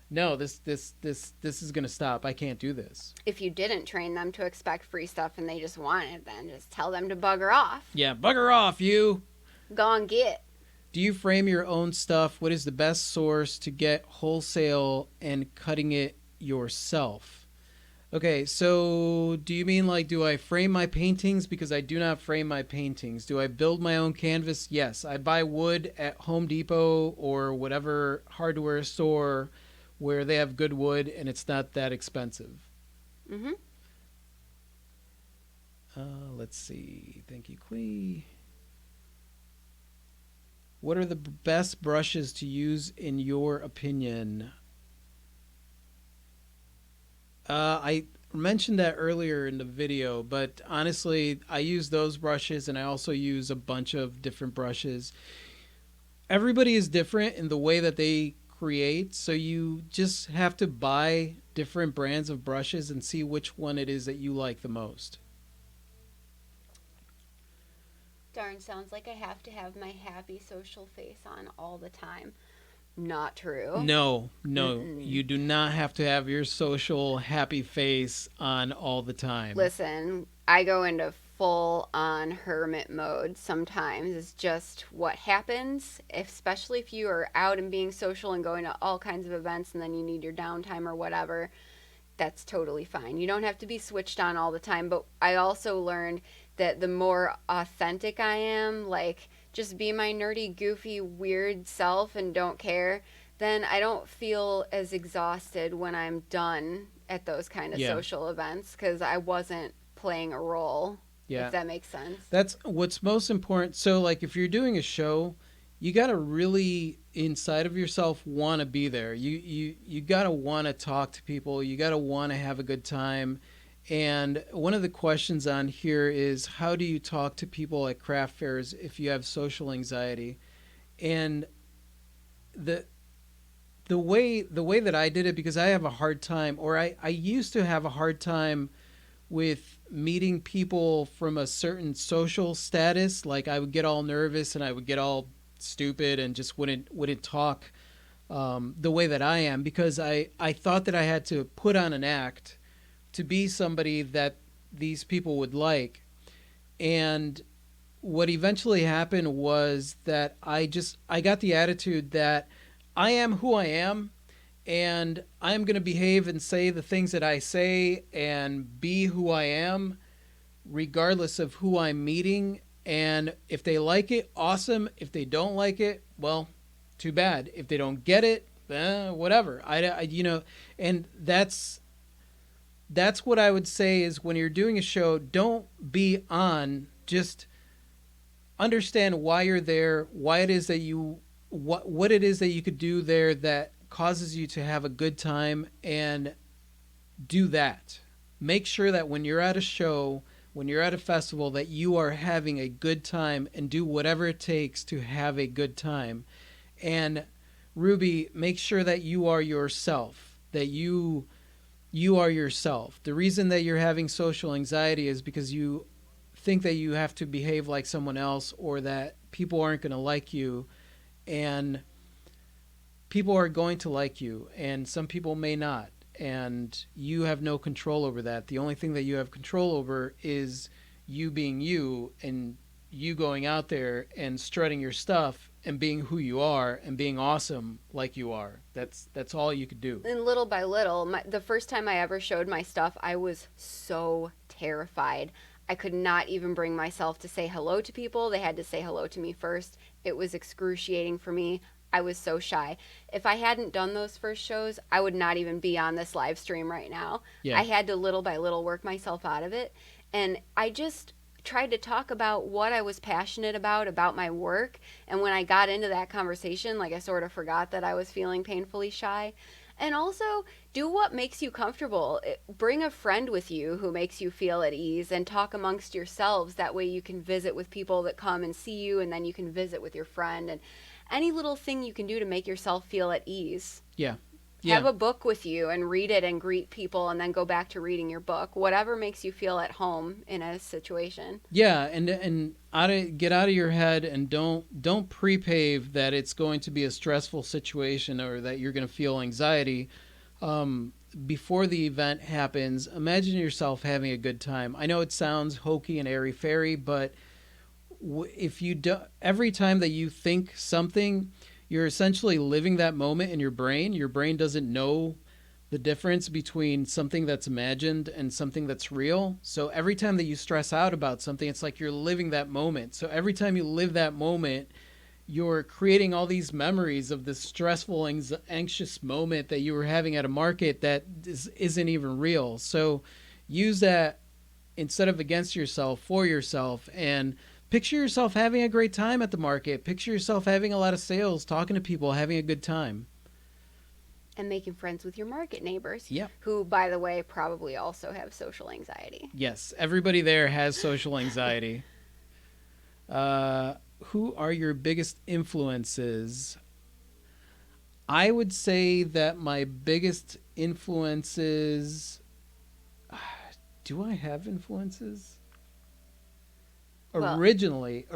Speaker 2: "No, this is going to stop. I can't do this."
Speaker 3: If you didn't train them to expect free stuff and they just want it, then just tell them to bugger off.
Speaker 2: Yeah, bugger off, you.
Speaker 3: Go and get.
Speaker 2: Do you frame your own stuff? What is the best source to get wholesale and cutting it yourself? Okay, so do you mean like, do I frame my paintings? Because I do not frame my paintings. Do I build my own canvas? Yes. I buy wood at Home Depot or whatever hardware store where they have good wood and it's not that expensive.
Speaker 3: Mm-hmm.
Speaker 2: Let's see. Thank you, Quee. What are the best brushes to use in your opinion? I mentioned that earlier in the video, but honestly, I use those brushes and I also use a bunch of different brushes. Everybody is different in the way that they create, so you just have to buy different brands of brushes and see which one it is that you like the most.
Speaker 3: Darn, sounds like I have to have my happy social face on all the time. Not true.
Speaker 2: No, you do not have to have your social happy face on all the time.
Speaker 3: Listen, I go into full on hermit mode sometimes. It's just what happens, especially if you are out and being social and going to all kinds of events and then you need your downtime or whatever. That's totally fine. You don't have to be switched on all the time, but I also learned that the more authentic I am, like just be my nerdy, goofy, weird self and don't care, then I don't feel as exhausted when I'm done at those kind of social events, because I wasn't playing a role, if that makes sense.
Speaker 2: That's what's most important. So like if you're doing a show, you got to really inside of yourself want to be there. You got to want to talk to people. You got to want to have a good time. And one of the questions on here is, how do you talk to people at craft fairs if you have social anxiety? And the way that I did it, because I have a hard time, or I used to have a hard time with meeting people from a certain social status. Like I would get all nervous and I would get all stupid and just wouldn't talk the way that I am, because I thought that I had to put on an act to be somebody that these people would like. And what eventually happened was that I got the attitude that I am who I am, and I'm going to behave and say the things that I say and be who I am regardless of who I'm meeting. And if they like it, awesome. If they don't like it, well, too bad. If they don't get it, whatever. And that's what I would say is, when you're doing a show, don't be on, just understand why you're there, why it is that what it is that you could do there that causes you to have a good time, and do that. Make sure that when you're at a show, when you're at a festival, that you are having a good time, and do whatever it takes to have a good time. And Ruby, make sure that you are yourself, that you are yourself. The reason that you're having social anxiety is because you think that you have to behave like someone else, or that people aren't going to like you. And people are going to like you, and some people may not. And you have no control over that. The only thing that you have control over is you being you, and you going out there and strutting your stuff and being who you are and being awesome like you are. That's all you could do.
Speaker 3: And little by little, the first time I ever showed my stuff, I was so terrified. I could not even bring myself to say hello to people. They had to say hello to me first. It was excruciating for me. I was so shy. If I hadn't done those first shows, I would not even be on this live stream right now.
Speaker 2: Yeah.
Speaker 3: I had to little by little work myself out of it. And I just tried to talk about what I was passionate about my work. And when I got into that conversation, like, I sort of forgot that I was feeling painfully shy. And also, do what makes you comfortable. Bring a friend with you who makes you feel at ease, and talk amongst yourselves. That way you can visit with people that come and see you, and then you can visit with your friend. And any little thing you can do to make yourself feel at ease.
Speaker 2: Yeah.
Speaker 3: Have a book with you and read it and greet people, and then go back to reading your book. Whatever makes you feel at home in a situation.
Speaker 2: Yeah, and get out of your head, and don't prepave that it's going to be a stressful situation, or that you're going to feel anxiety. Before the event happens, imagine yourself having a good time. I know it sounds hokey and airy-fairy, but if you do, every time that you think something, you're essentially living that moment in your brain. Your brain doesn't know the difference between something that's imagined and something that's real. So every time that you stress out about something, it's like you're living that moment. So every time you live that moment, you're creating all these memories of this stressful, anxious moment that you were having at a market that isn't even real. So use that instead of against yourself, for yourself, and picture yourself having a great time at the market. Picture yourself having a lot of sales, talking to people, having a good time.
Speaker 3: And making friends with your market neighbors.
Speaker 2: Yep.
Speaker 3: Who, by the way, probably also have social anxiety.
Speaker 2: Yes, everybody there has social anxiety. Who are your biggest influences? I would say that my biggest influences... Do I have influences?
Speaker 3: Well,
Speaker 2: Originally,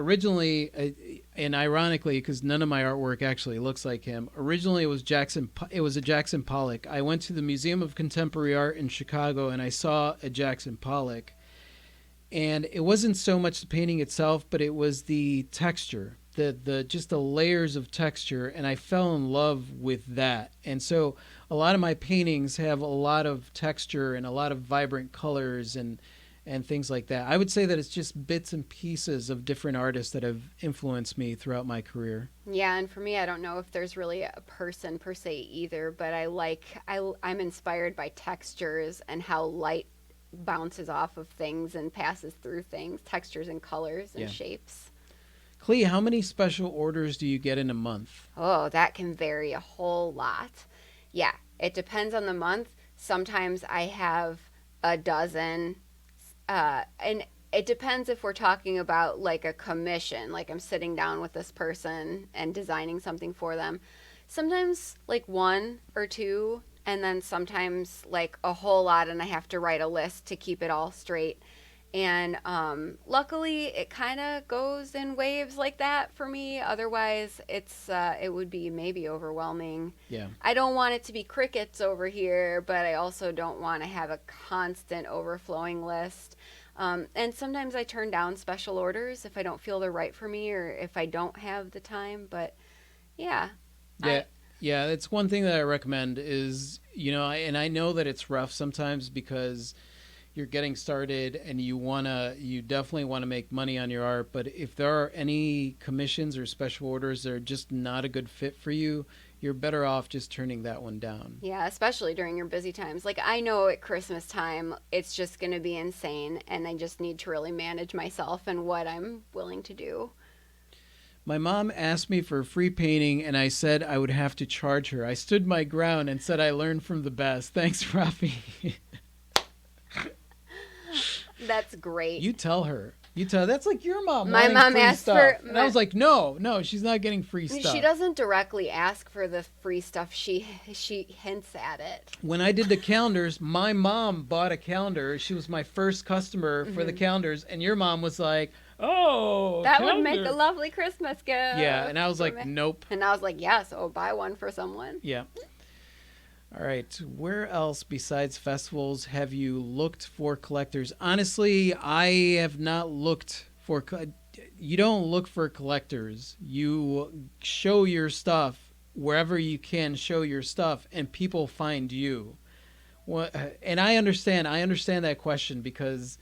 Speaker 2: and ironically, because none of my artwork actually looks like him. Originally, it was a Jackson Pollock. I went to the Museum of Contemporary Art in Chicago, and I saw a Jackson Pollock. And it wasn't so much the painting itself, but it was the texture, just the layers of texture, and I fell in love with that. And so, a lot of my paintings have a lot of texture and a lot of vibrant colors and things like that. I would say that it's just bits and pieces of different artists that have influenced me throughout my career.
Speaker 3: Yeah, and for me, I don't know if there's really a person per se either, but I'm inspired by textures and how light bounces off of things and passes through things, textures and colors and shapes.
Speaker 2: Clee, how many special orders do you get in a month?
Speaker 3: Oh, that can vary a whole lot. Yeah, it depends on the month. Sometimes I have a dozen. And it depends if we're talking about like a commission, like I'm sitting down with this person and designing something for them. Sometimes like one or two, and then sometimes like a whole lot, and I have to write a list to keep it all straight. And luckily, it kind of goes in waves like that for me. Otherwise, it would be maybe overwhelming.
Speaker 2: Yeah.
Speaker 3: I don't want it to be crickets over here, but I also don't want to have a constant overflowing list. And sometimes I turn down special orders if I don't feel they're right for me or if I don't have the time. But yeah.
Speaker 2: Yeah. Yeah, it's one thing that I recommend is, and I know that it's rough sometimes because you're getting started and you definitely want to make money on your art, but if there are any commissions or special orders that are just not a good fit for you, you're better off just turning that one down.
Speaker 3: Yeah, especially during your busy times. Like, I know at Christmas time, it's just going to be insane, and I just need to really manage myself and what I'm willing to do.
Speaker 2: My mom asked me for free painting, and I said I would have to charge her. I stood my ground and said I learned from the best. Thanks, Rafi.
Speaker 3: That's great.
Speaker 2: You tell her. That's like your mom.
Speaker 3: My mom
Speaker 2: free
Speaker 3: asked
Speaker 2: stuff.
Speaker 3: for.
Speaker 2: And I was like, no, she's not getting free stuff.
Speaker 3: She doesn't directly ask for the free stuff. She hints at it.
Speaker 2: When I did the calendars, my mom bought a calendar. She was my first customer for the calendars, and your mom was like, "Oh,
Speaker 3: that
Speaker 2: calendar.
Speaker 3: would make a lovely Christmas gift."
Speaker 2: Yeah, and I was like, "Nope."
Speaker 3: And I was like, "Yeah, so buy one for someone."
Speaker 2: Yeah. All right. Where else besides festivals have you looked for collectors? Honestly, I have not looked for. You don't look for collectors. You show your stuff wherever you can show your stuff, and people find you. And I understand that question because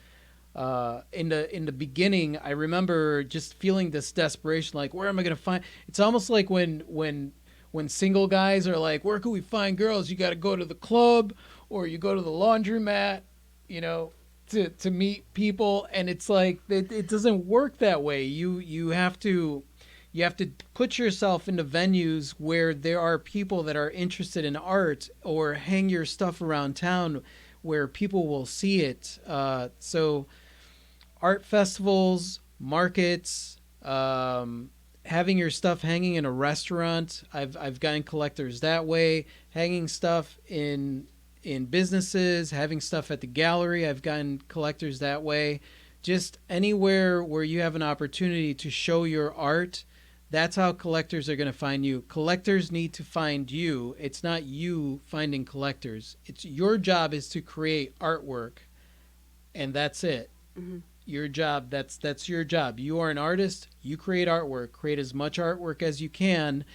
Speaker 2: in the beginning, I remember just feeling this desperation, like, where am I going to find? It's almost like when single guys are like, where can we find girls? You got to go to the club or you go to the laundromat, to meet people. And it's like, it doesn't work that way. You have to put yourself into venues where there are people that are interested in art, or hang your stuff around town where people will see it. So art festivals, markets, having your stuff hanging in a restaurant. I've gotten collectors that way. Hanging stuff in businesses, having stuff at the gallery. I've gotten collectors that way. Just anywhere where you have an opportunity to show your art, that's how collectors are going to find you. Collectors need to find you. It's not you finding collectors. It's your job is to create artwork, and that's it. Mm-hmm. Your job, that's your job. You are an artist. You create artwork. Create as much artwork as you can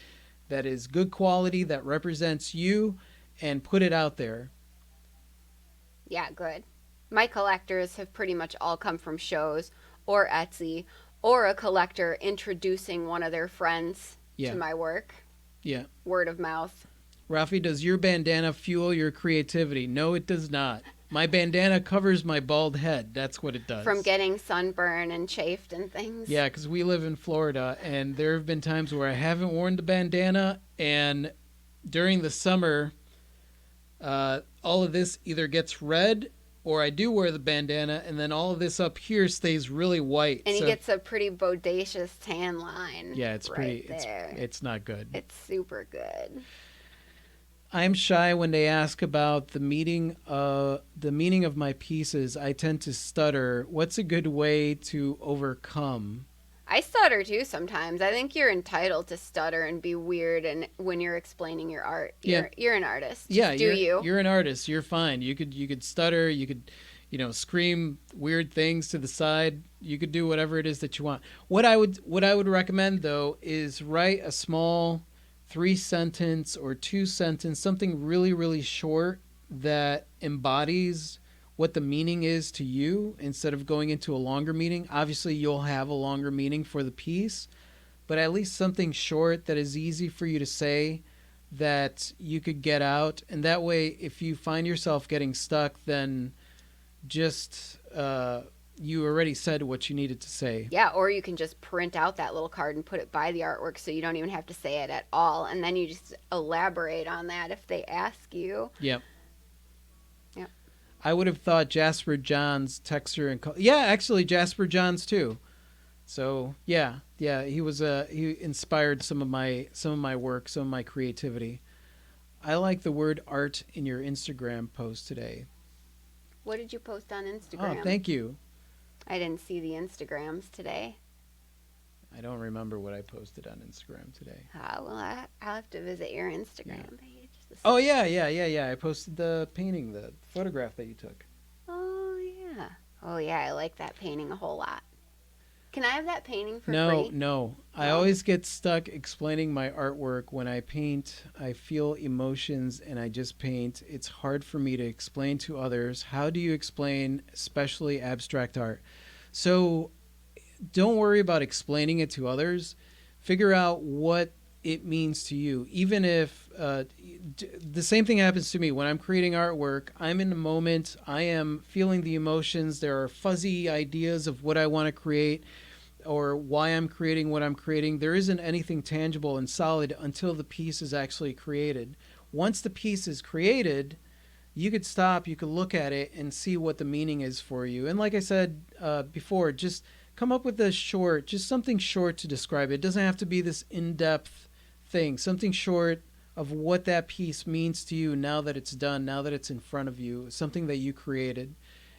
Speaker 2: that is good quality, that represents you, and put it out there.
Speaker 3: Yeah, good. My collectors have pretty much all come from shows or Etsy, or a collector introducing one of their friends to my work.
Speaker 2: Yeah.
Speaker 3: Word of mouth.
Speaker 2: Rafi, does your bandana fuel your creativity? No, it does not. My bandana covers my bald head. That's what it does.
Speaker 3: From getting sunburn and chafed and things.
Speaker 2: Yeah, because we live in Florida, and there have been times where I haven't worn the bandana, and during the summer, all of this either gets red, or I do wear the bandana, and then all of this up here stays really white.
Speaker 3: And he gets a pretty bodacious tan line.
Speaker 2: Yeah, it's
Speaker 3: right
Speaker 2: pretty.
Speaker 3: there.
Speaker 2: It's not good.
Speaker 3: It's super good.
Speaker 2: I'm shy when they ask about the meaning of my pieces. I tend to stutter. What's a good way to overcome?
Speaker 3: I stutter too sometimes. I think you're entitled to stutter and be weird, and when you're explaining your art, you're an artist. Just
Speaker 2: you're an artist. You're fine. You could stutter. You could, scream weird things to the side. You could do whatever it is that you want. What I would recommend though is write a small 3-sentence or 2-sentence, something really, really short that embodies what the meaning is to you instead of going into a longer meaning. Obviously, you'll have a longer meaning for the piece, but at least something short that is easy for you to say that you could get out. And that way, if you find yourself getting stuck, then just you already said what you needed to say.
Speaker 3: Yeah, or you can just print out that little card and put it by the artwork so you don't even have to say it at all. And then you just elaborate on that if they ask you.
Speaker 2: Yep.
Speaker 3: Yeah.
Speaker 2: I would have thought Jasper Johns, texture and color. Yeah, actually Jasper Johns too. So yeah, he was he inspired some of my work, some of my creativity. I like the word art in your Instagram post today.
Speaker 3: What did you post on Instagram?
Speaker 2: Oh, thank you.
Speaker 3: I didn't see the Instagrams today.
Speaker 2: I don't remember what I posted on Instagram today.
Speaker 3: Well, I'll have to visit your Instagram page.
Speaker 2: Oh, yeah. I posted the painting, the photograph that you took.
Speaker 3: Oh, yeah. Oh, yeah, I like that painting a whole lot. Can I have that painting for free?
Speaker 2: No. I always get stuck explaining my artwork. When I paint, I feel emotions and I just paint. It's hard for me to explain to others. How do you explain, especially abstract art? So don't worry about explaining it to others. Figure out what it means to you. Even if the same thing happens to me when I'm creating artwork, I'm in the moment, I am feeling the emotions, there are fuzzy ideas of what I want to create or why I'm creating what I'm creating. There isn't anything tangible and solid until the piece is actually created. Once the piece is created, you could stop, you could look at it and see what the meaning is for you. And like I said before, just come up with just something short to describe it. It doesn't have to be this in-depth thing, something short of what that piece means to you now that it's done, now that it's in front of you, something that you created,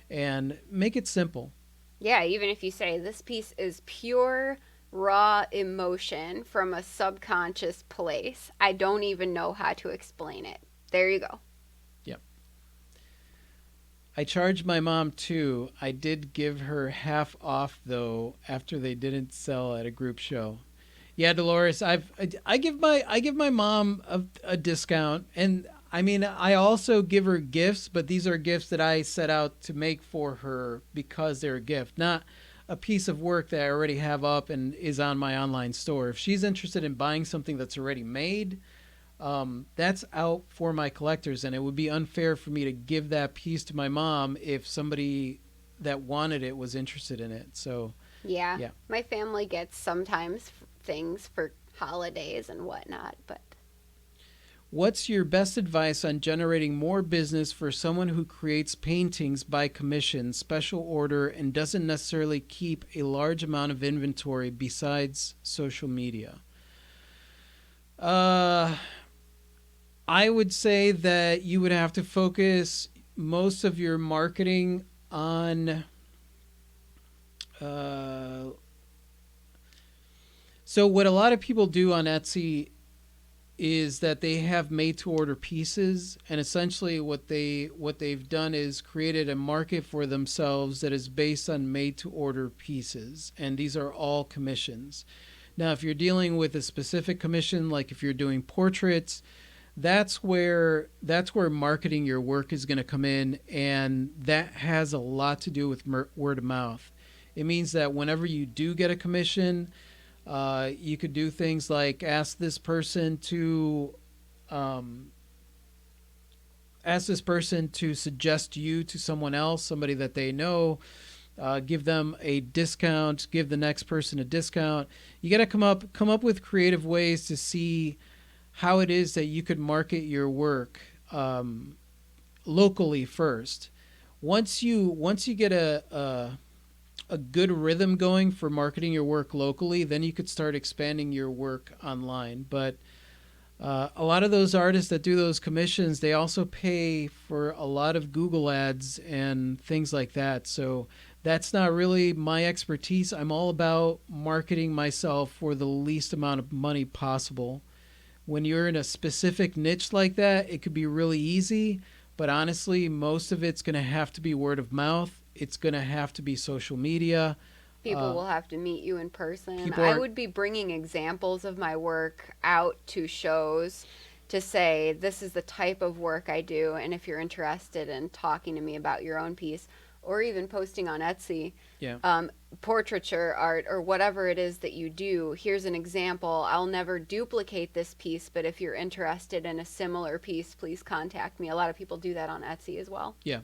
Speaker 2: and make it simple.
Speaker 3: Yeah, even if you say this piece is pure, raw emotion from a subconscious place. I don't even know how to explain it. There you go.
Speaker 2: Yep. I charged my mom too. I did give her half off though after they didn't sell at a group show. Yeah, Dolores, I give my mom a discount, and I mean I also give her gifts, but these are gifts that I set out to make for her because they're a gift, not a piece of work that I already have up and is on my online store. If she's interested in buying something that's already made, that's out for my collectors, and it would be unfair for me to give that piece to my mom if somebody that wanted it was interested in it. So
Speaker 3: yeah. My family gets sometimes things for holidays and whatnot, but
Speaker 2: what's your best advice on generating more business for someone who creates paintings by commission, special order, and doesn't necessarily keep a large amount of inventory besides social media? I would say that you would have to focus most of your marketing on so what a lot of people do on Etsy is that they have made to order pieces, and essentially what they've done is created a market for themselves that is based on made to order pieces, and these are all commissions. Now if you're dealing with a specific commission, like if you're doing portraits, that's where marketing your work is going to come in, and that has a lot to do with word of mouth. It means that whenever you do get a commission, you could do things like ask this person to suggest you to someone else, somebody that they know, give them a discount, give the next person a discount. You got to come up with creative ways to see how it is that you could market your work locally first. Once you get a good rhythm going for marketing your work locally, then you could start expanding your work online. But a lot of those artists that do those commissions, they also pay for a lot of Google ads and things like that. So that's not really my expertise. I'm all about marketing myself for the least amount of money possible. When you're in a specific niche like that, it could be really easy, but honestly, most of it's going to have to be word of mouth. It's going to have to be social media.
Speaker 3: People will have to meet you in person. I would be bringing examples of my work out to shows to say, this is the type of work I do, and if you're interested in talking to me about your own piece, or even posting on Etsy, portraiture art or whatever it is that you do, here's an example. I'll never duplicate this piece, but if you're interested in a similar piece, please contact me. A lot of people do that on Etsy as well.
Speaker 2: Yeah.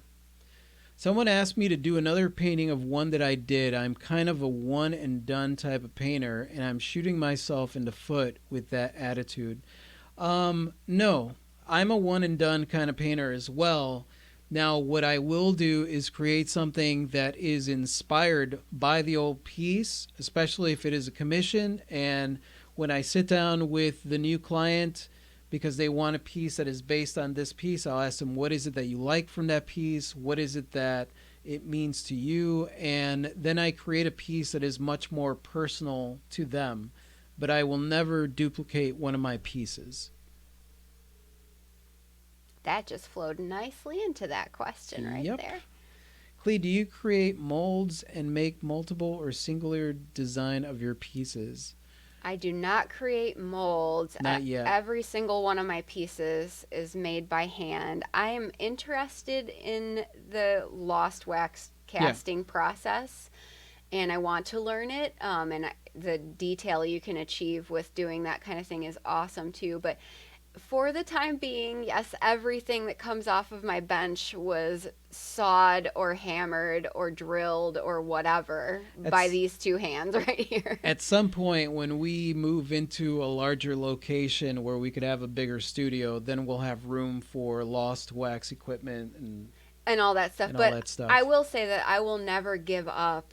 Speaker 2: Someone asked me to do another painting of one that I did. I'm kind of a one and done type of painter, and I'm shooting myself in the foot with that attitude. No, I'm a one and done kind of painter as well. Now, what I will do is create something that is inspired by the old piece, especially if it is a commission. And when I sit down with the new client, because they want a piece that is based on this piece, I'll ask them, what is it that you like from that piece? What is it that it means to you, and then I create a piece that is much more personal to them, but I will never duplicate one of my pieces.
Speaker 3: That just flowed nicely into that question right
Speaker 2: Yep.
Speaker 3: there.
Speaker 2: Clee, do you create molds and make multiple or singular design of your pieces?
Speaker 3: I do not create molds.
Speaker 2: Not yet.
Speaker 3: Every single one of my pieces is made by hand. I am interested in the lost wax casting process, and I want to learn it. The detail you can achieve with doing that kind of thing is awesome too. But for the time being, yes, everything that comes off of my bench was sawed or hammered or drilled or whatever by these two hands right here.
Speaker 2: At some point, when we move into a larger location where we could have a bigger studio, then we'll have room for lost wax equipment
Speaker 3: and all that stuff.
Speaker 2: and
Speaker 3: But
Speaker 2: all that stuff.
Speaker 3: I will say that I will never give up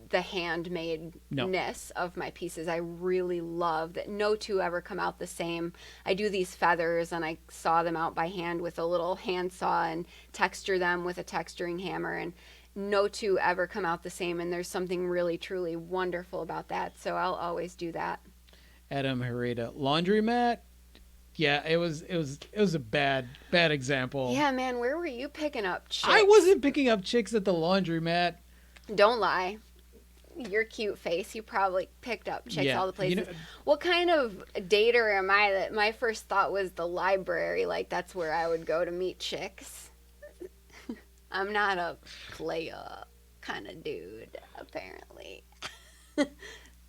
Speaker 3: the handmade-ness of my pieces. I really love that no two ever come out the same. I do these feathers and I saw them out by hand with a little hand saw and texture them with a texturing hammer, and no two ever come out the same, and there's something really truly wonderful about that. So I'll always do that.
Speaker 2: Adam Hereda, laundromat. Yeah, it was a bad example.
Speaker 3: Yeah, man, where were you picking up chicks?
Speaker 2: I wasn't picking up chicks at the laundromat.
Speaker 3: Don't lie. Your cute face, you probably picked up chicks all the places. What kind of dater am I that my first thought was the library? Like, that's where I would go to meet chicks. I'm not a playa kind of dude, apparently.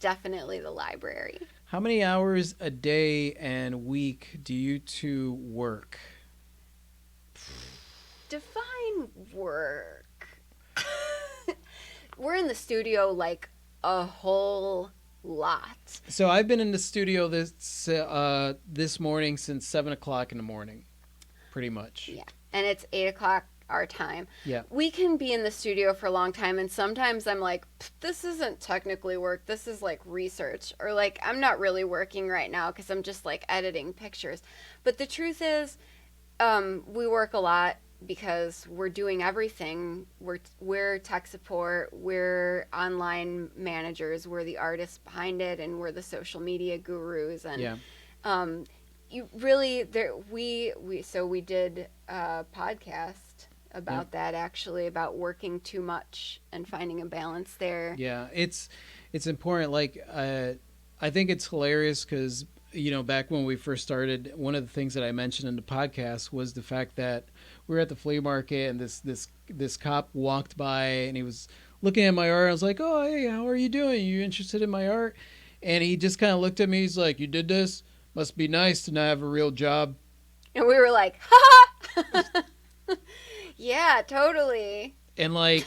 Speaker 3: Definitely the library.
Speaker 2: How many hours a day and week do you two work?
Speaker 3: Define work. We're in the studio like a whole lot.
Speaker 2: So I've been in the studio this morning since 7 o'clock in the morning, pretty much.
Speaker 3: Yeah, and it's 8 o'clock our time.
Speaker 2: Yeah.
Speaker 3: We can be in the studio for a long time, and sometimes I'm like, this isn't technically work. This is like research, or like I'm not really working right now because I'm just like editing pictures. But the truth is, we work a lot because we're doing everything. We're tech support, we're online managers, we're the artists behind it, and we're the social media gurus. And you really we did a podcast about that, actually, about working too much and finding a balance there.
Speaker 2: Yeah, it's important. Like I think it's hilarious because back when we first started, one of the things that I mentioned in the podcast was the fact that we were at the flea market and this cop walked by and he was looking at my art. I was like, "Oh, hey, how are you doing? You interested in my art?" And he just kind of looked at me. He's like, "You did this? Must be nice to not have a real job."
Speaker 3: And we were like, "Ha!" Yeah, totally.
Speaker 2: And like,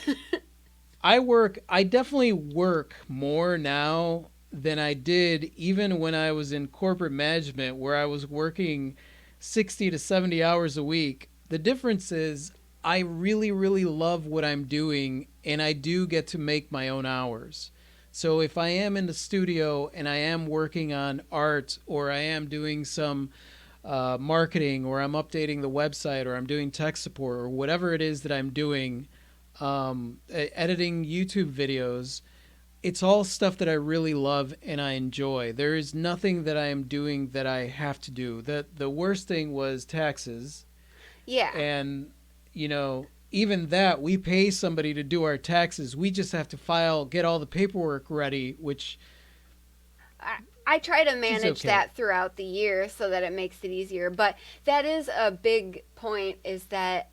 Speaker 2: I definitely work more now than I did even when I was in corporate management, where I was working 60 to 70 hours a week. The difference is I really, really love what I'm doing, and I do get to make my own hours. So if I am in the studio and I am working on art, or I am doing some marketing, or I'm updating the website, or I'm doing tech support, or whatever it is that I'm doing, editing YouTube videos, it's all stuff that I really love and I enjoy. There is nothing that I am doing that I have to do. The worst thing was taxes.
Speaker 3: Yeah.
Speaker 2: And, even that, we pay somebody to do our taxes. We just have to get all the paperwork ready, which
Speaker 3: I try to manage
Speaker 2: okay.
Speaker 3: that throughout the year so that it makes it easier. But that is a big point, is that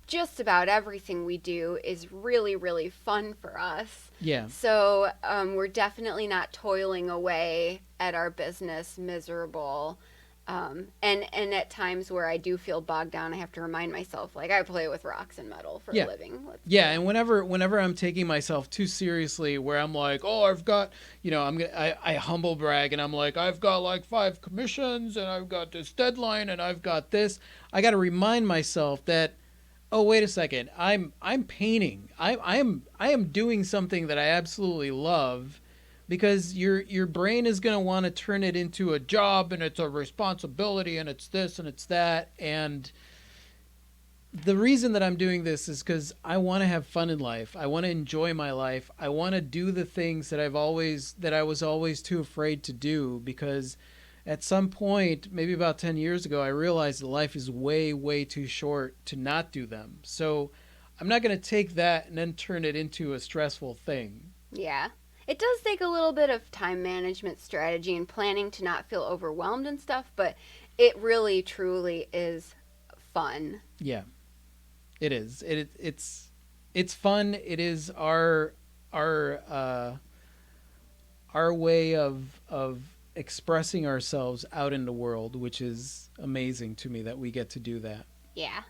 Speaker 3: just about everything we do is really, really fun for us.
Speaker 2: Yeah.
Speaker 3: So we're definitely not toiling away at our business miserable. And at times where I do feel bogged down, I have to remind myself, like, I play with rocks and metal for a living.
Speaker 2: And whenever I'm taking myself too seriously, where I'm like, oh, I've got, I humble brag and I'm like, I've got like 5 commissions and I've got this deadline and I've got this. I got to remind myself that, oh, wait a second, I'm painting. I am doing something that I absolutely love. Because your brain is going to want to turn it into a job, and it's a responsibility, and it's this and it's that, and the reason that I'm doing this is because I want to have fun in life. I want to enjoy my life. I want to do the things that I was always too afraid to do, because at some point, maybe about 10 years ago, I realized that life is way, way too short to not do them. So I'm not going to take that and then turn it into a stressful thing.
Speaker 3: Yeah. It does take a little bit of time management strategy and planning to not feel overwhelmed and stuff, but it really, truly is fun.
Speaker 2: Yeah. It is. It's fun. It is our way of expressing ourselves out in the world, which is amazing to me that we get to do that.
Speaker 3: Yeah.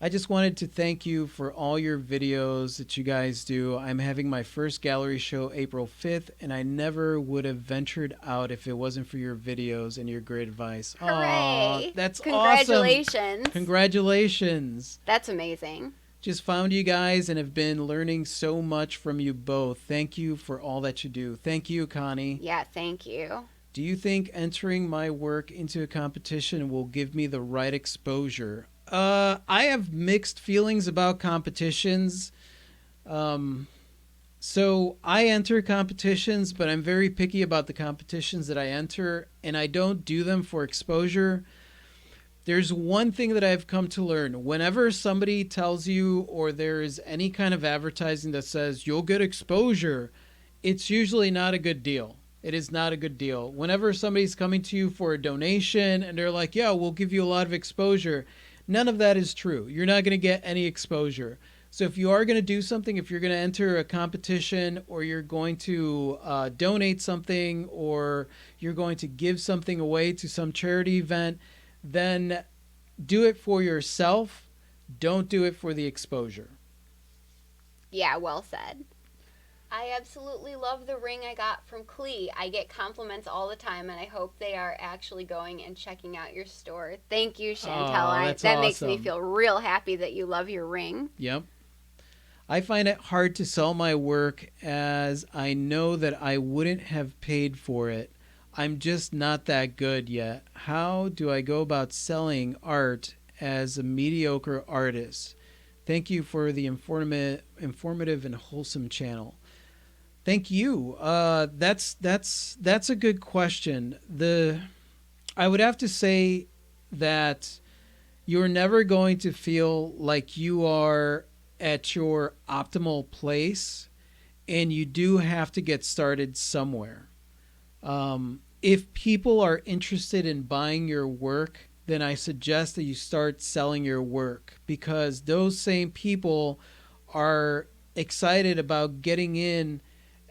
Speaker 2: I just wanted to thank you for all your videos that you guys do. I'm having my first gallery show April 5th, and I never would have ventured out if it wasn't for your videos and your great advice.
Speaker 3: Hooray!
Speaker 2: Aw, that's
Speaker 3: Congratulations.
Speaker 2: awesome. Congratulations.
Speaker 3: That's amazing.
Speaker 2: Just found you guys and have been learning so much from you both. Thank you for all that you do. Thank you, Connie.
Speaker 3: Yeah, thank you.
Speaker 2: Do you think entering my work into a competition will give me the right exposure? I have mixed feelings about competitions. So I enter competitions, but I'm very picky about the competitions that I enter, and I don't do them for exposure. There's one thing that I've come to learn. Whenever somebody tells you, or there is any kind of advertising that says you'll get exposure, it's usually not a good deal. It is not a good deal. Whenever somebody's coming to you for a donation and they're like, yeah, we'll give you a lot of exposure, none of that is true. You're not going to get any exposure. So if you are going to do something, if you're going to enter a competition, or you're going to donate something, or you're going to give something away to some charity event, then do it for yourself. Don't do it for the exposure.
Speaker 3: Yeah, well said. I absolutely love the ring I got from Klee. I get compliments all the time, and I hope they are actually going and checking out your store. Thank you, Chantel. That makes me feel real happy that you love your ring.
Speaker 2: Yep. I find it hard to sell my work, as I know that I wouldn't have paid for it. I'm just not that good yet. How do I go about selling art as a mediocre artist? Thank you for the informative and wholesome channel. Thank you. That's a good question. I would have to say that you're never going to feel like you are at your optimal place, and you do have to get started somewhere. If people are interested in buying your work, then I suggest that you start selling your work, because those same people are excited about getting in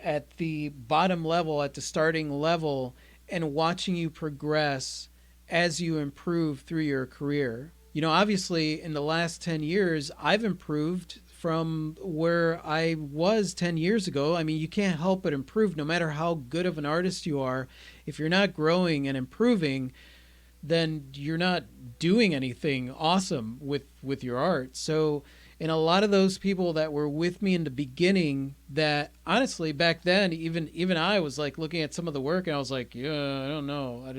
Speaker 2: at the bottom level, at the starting level, and watching you progress as you improve through your career. You know, obviously in the last 10 years, I've improved from where I was 10 years ago. I mean, you can't help but improve no matter how good of an artist you are. If you're not growing and improving, then you're not doing anything awesome with your art. So, and a lot of those people that were with me in the beginning, that honestly back then, even I was like looking at some of the work and I was like, yeah, I don't know.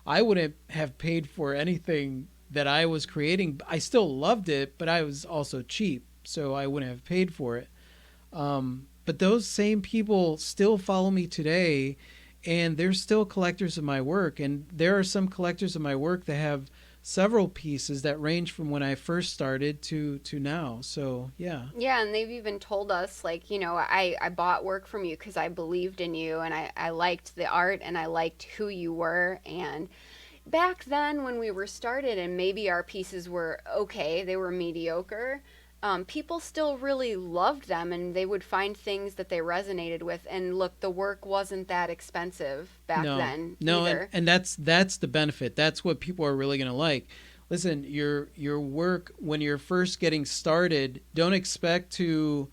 Speaker 2: I wouldn't have paid for anything that I was creating. I still loved it, but I was also cheap, so I wouldn't have paid for it. But those same people still follow me today, and they're still collectors of my work. And there are some collectors of my work that have several pieces that range from when I first started to now. So, yeah.
Speaker 3: Yeah, and they've even told us, like, you know, I bought work from you because I believed in you, and I liked the art, and I liked who you were. And back then when we were started, and maybe our pieces were okay, they were mediocre, people still really loved them, and they would find things that they resonated with. And look, the work wasn't that expensive back then either.
Speaker 2: And that's the benefit. That's what people are really going to like. Listen, your work when you're first getting started, don't expect to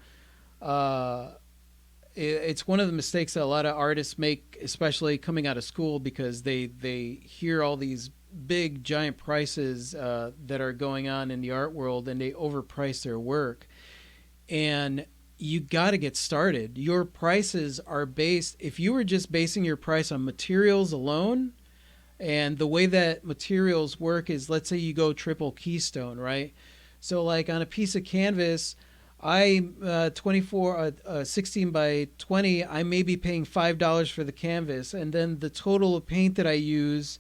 Speaker 2: it's one of the mistakes that a lot of artists make, especially coming out of school, because they hear all these big giant prices that are going on in the art world, and they overprice their work. And you got to get started. Your prices are based, if you were just basing your price on materials alone, and the way that materials work is, let's say you go triple keystone, right? So like on a piece of canvas, I 16 by 20, I may be paying $5 for the canvas, and then the total of paint that I use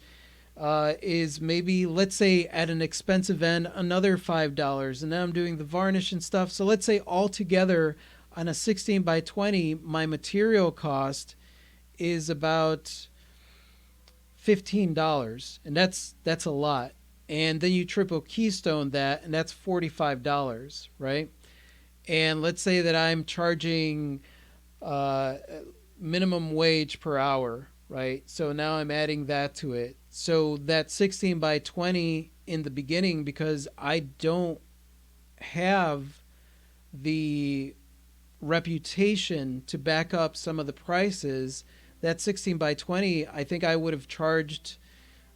Speaker 2: is maybe, let's say at an expensive end, another $5, and then I'm doing the varnish and stuff. So let's say altogether on a 16 by 20, my material cost is about $15, and that's a lot. And then you triple keystone that, and that's $45, right? And let's say that I'm charging minimum wage per hour, right? So now I'm adding that to it. So that 16 by 20 in the beginning, because I don't have the reputation to back up some of the prices, that 16 by 20, I think I would have charged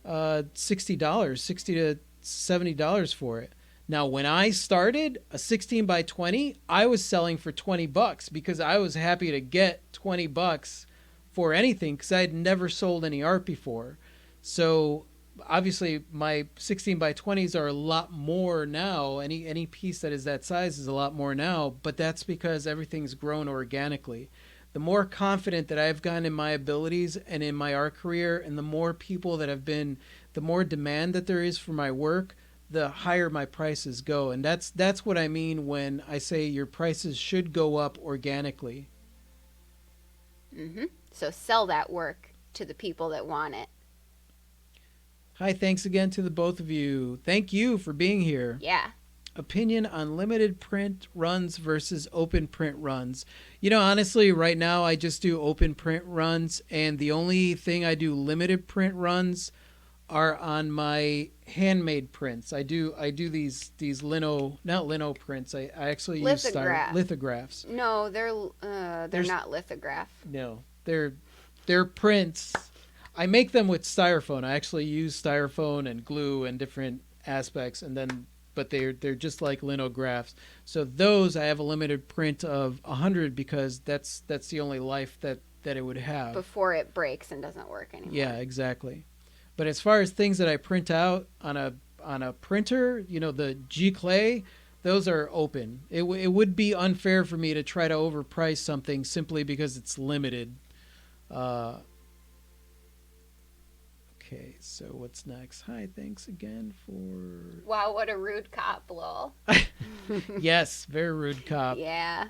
Speaker 2: $60, $60 to $70 for it. Now, when I started a 16 by 20, I was selling for $20 because I was happy to get $20 for anything because I had never sold any art before. So obviously my 16 by 20s are a lot more now. Any piece that is that size is a lot more now, but that's because everything's grown organically. The more confident that I've gotten in my abilities and in my art career, and the more people that have been, the more demand that there is for my work, the higher my prices go. And that's what I mean when I say your prices should go up organically.
Speaker 3: So sell that work to the people that want it.
Speaker 2: Hi, thanks again to the both of you. Thank you for being here.
Speaker 3: Yeah.
Speaker 2: Opinion on limited print runs versus open print runs. You know, honestly, right now I just do open print runs, and the only thing I do limited print runs are on my handmade prints. I do these not lino prints. I actually use lithographs.
Speaker 3: No, they're not lithograph.
Speaker 2: No, they're prints. I make them with styrofoam. I actually use styrofoam and glue and different aspects, and then but they're just like linographs. So those I have a limited print of 100 because that's the only life that it would have
Speaker 3: before it breaks and doesn't work anymore.
Speaker 2: Yeah, exactly. But as far as things that I print out on a printer, you know, the Giclée, those are open. It would be unfair for me to try to overprice something simply because it's limited. Okay, so what's next? Hi, thanks again for...
Speaker 3: Wow, what a rude cop, lol.
Speaker 2: Yes, very rude cop.
Speaker 3: Yeah.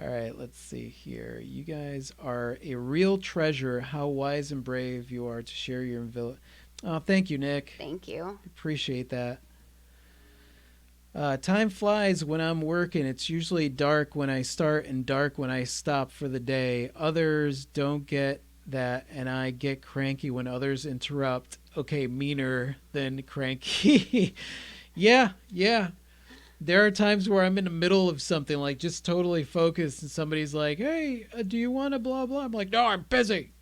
Speaker 2: All right, let's see here. You guys are a real treasure. How wise and brave you are to share your... Oh, thank you, Nick.
Speaker 3: Thank you.
Speaker 2: Appreciate that. Time flies when I'm working. It's usually dark when I start and dark when I stop for the day. Others don't get that, and I get cranky when others interrupt. Okay, meaner than cranky. Yeah. There are times where I'm in the middle of something, like just totally focused, and somebody's like, hey, do you want to blah, blah? I'm like, no, I'm busy.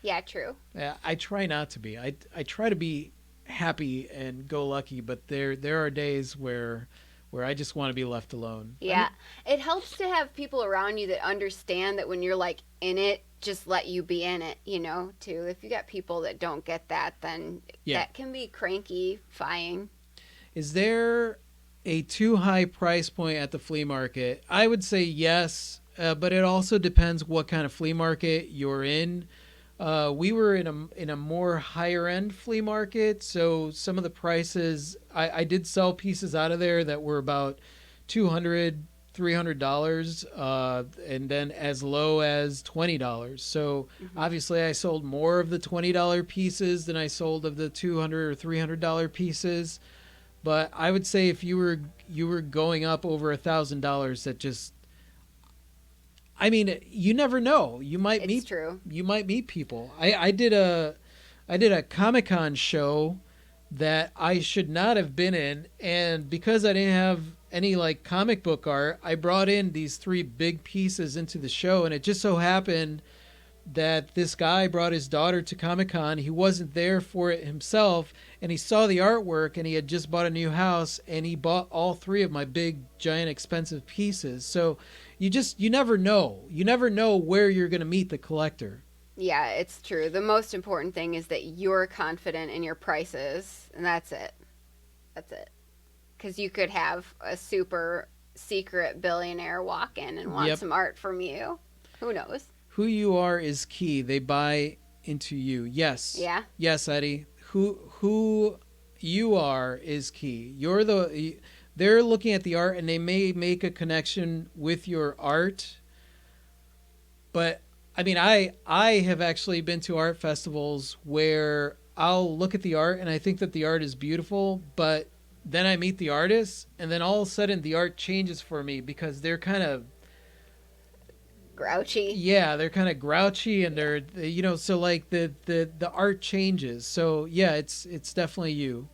Speaker 3: Yeah, true.
Speaker 2: I try not to be. I try to be happy and go lucky, but there are days where I just want to be left alone.
Speaker 3: Yeah. It helps to have people around you that understand that when you're like in it, just let you be in it, you know, too. If you got people that don't get that, then that can be cranky-fying.
Speaker 2: Is there a too high price point at the flea market? I would say yes, but it also depends what kind of flea market you're in. We were in a more higher end flea market, so some of the prices, I did sell pieces out of there that were about $200, $300, and then as low as $20. So obviously I sold more of the $20 pieces than I sold of the $200 or $300 pieces. But I would say if you were going up over $1,000, that just, I mean, you never know. You might meet people. I did a Comic-Con show that I should not have been in, and because I didn't have any like comic book art, I brought in these 3 big pieces into the show, and it just so happened that this guy brought his daughter to Comic-Con. He wasn't there for it himself, and he saw the artwork, and he had just bought a new house, and he bought all 3 of my big, giant, expensive pieces. So you never know. You never know where you're going to meet the collector.
Speaker 3: Yeah, it's true. The most important thing is that you're confident in your prices, and that's it. because you could have a super secret billionaire walk in and want some art from you. Who knows?
Speaker 2: Who you are is key. They buy into you. Yes.
Speaker 3: Yeah.
Speaker 2: Yes, Eddie. Who you are is key. They're looking at the art and they may make a connection with your art. But I mean, I have actually been to art festivals where I'll look at the art and I think that the art is beautiful, but then I meet the artist and then all of a sudden the art changes for me because they're kind of
Speaker 3: grouchy.
Speaker 2: Yeah, they're kind of grouchy and they're, you know, so like the art changes. So yeah, it's definitely you.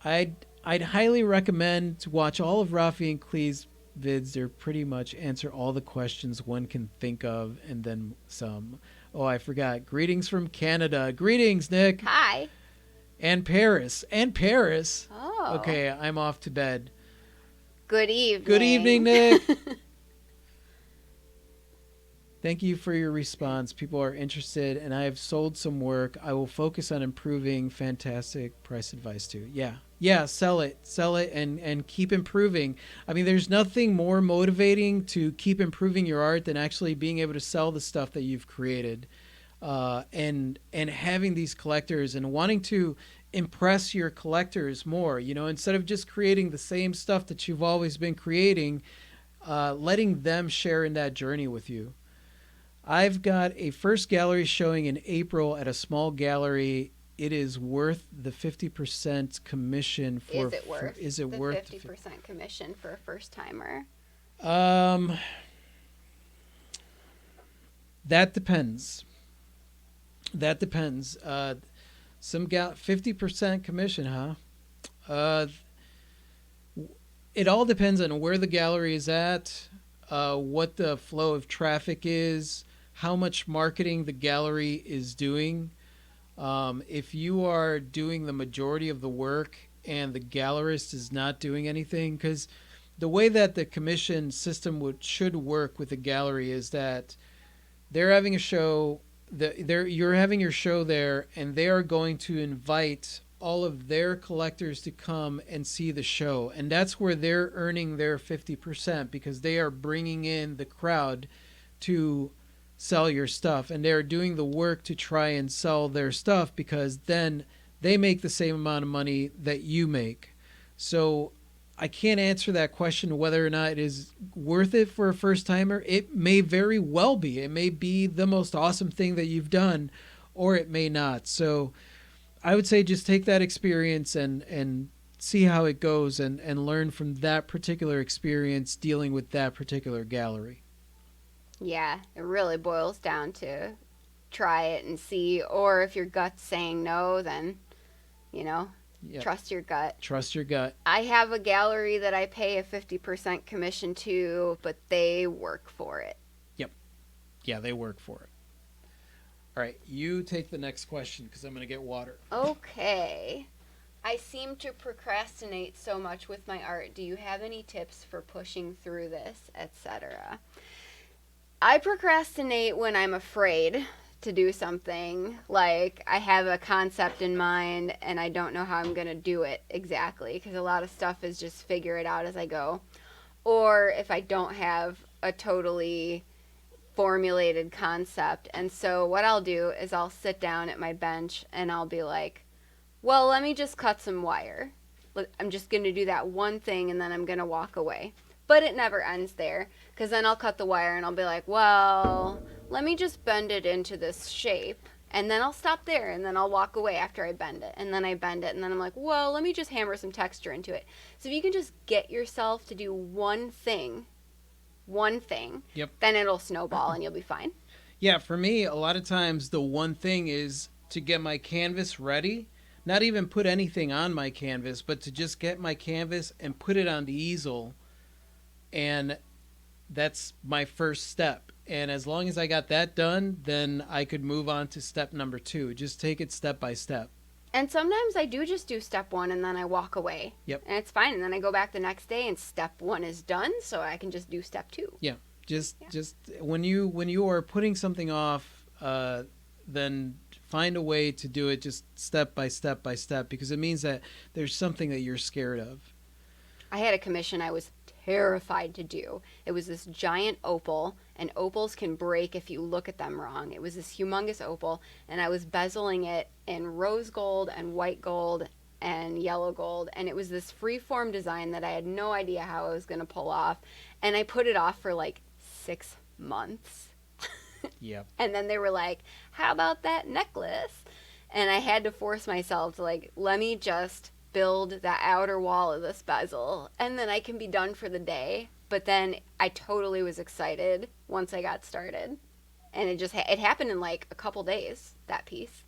Speaker 2: I'd highly recommend to watch all of Rafi and Klee's vids. They're pretty much answer all the questions one can think of and then some. Oh, I forgot. Greetings from Canada. Greetings, Nick.
Speaker 3: Hi.
Speaker 2: And Paris.
Speaker 3: Oh.
Speaker 2: Okay, I'm off to bed.
Speaker 3: Good evening.
Speaker 2: Good evening, Nick. Thank you for your response. People are interested, and I have sold some work. I will focus on improving. Fantastic price advice too. Yeah, sell it, and keep improving. I mean, there's nothing more motivating to keep improving your art than actually being able to sell the stuff that you've created, and having these collectors and wanting to impress your collectors more. You know, instead of just creating the same stuff that you've always been creating, letting them share in that journey with you. I've got a first gallery showing in April at a small gallery. It is worth the 50% commission for.
Speaker 3: Is it worth the 50% commission for a first timer?
Speaker 2: That depends. Some 50% commission, huh? It all depends on where the gallery is at, what the flow of traffic is, how much marketing the gallery is doing. If you are doing the majority of the work and the gallerist is not doing anything, because the way that the commission system should work with a gallery is that they're having a show, you're having your show there, and they are going to invite all of their collectors to come and see the show. And that's where they're earning their 50% because they are bringing in the crowd to sell your stuff, and they're doing the work to try and sell their stuff because then they make the same amount of money that you make. So I can't answer that question whether or not it is worth it for a first timer. It may very well be. It may be the most awesome thing that you've done, or it may not. So I would say just take that experience and see how it goes and learn from that particular experience dealing with that particular gallery.
Speaker 3: Yeah, it really boils down to try it and see, or if your gut's saying no, then, trust your gut.
Speaker 2: Trust your gut.
Speaker 3: I have a gallery that I pay a 50% commission to, but they work for it.
Speaker 2: Yep. Yeah, they work for it. All right, you take the next question because I'm going to get water.
Speaker 3: Okay. I seem to procrastinate so much with my art. Do you have any tips for pushing through this, etc.? I procrastinate when I'm afraid to do something. Like, I have a concept in mind and I don't know how I'm going to do it exactly, because a lot of stuff is just figure it out as I go. Or if I don't have a totally formulated concept. And so what I'll do is I'll sit down at my bench and I'll be like, well, let me just cut some wire. I'm just going to do that one thing and then I'm going to walk away. But it never ends there, because then I'll cut the wire and I'll be like, well, let me just bend it into this shape. And then I'll stop there and then I'll walk away after I bend it. And then I bend it and then I'm like, well, let me just hammer some texture into it. So if you can just get yourself to do one thing,
Speaker 2: yep,
Speaker 3: then it'll snowball and you'll be fine.
Speaker 2: Yeah, for me, a lot of times the one thing is to get my canvas ready. Not even put anything on my canvas, but to just get my canvas and put it on the easel. And that's my first step. And as long as I got that done, then I could move on to step number 2. Just take it step by step.
Speaker 3: And sometimes I do just do step 1 and then I walk away.
Speaker 2: Yep.
Speaker 3: And it's fine. And then I go back the next day and step 1 is done, so I can just do step 2.
Speaker 2: Yeah. Just when you are putting something off, then find a way to do it just step by step by step, because it means that there's something that you're scared of.
Speaker 3: I had a commission I was terrified to do. It was this giant opal, and opals can break if you look at them wrong. It was this humongous opal, and I was bezeling it in rose gold and white gold and yellow gold, and it was this free-form design that I had no idea how I was going to pull off, and I put it off for like 6 months.
Speaker 2: Yep.
Speaker 3: And then they were like, how about that necklace? And I had to force myself to like, let me just build that outer wall of this bezel, and then I can be done for the day. But then I totally was excited once I got started. And it just, it happened in like a couple days, that piece.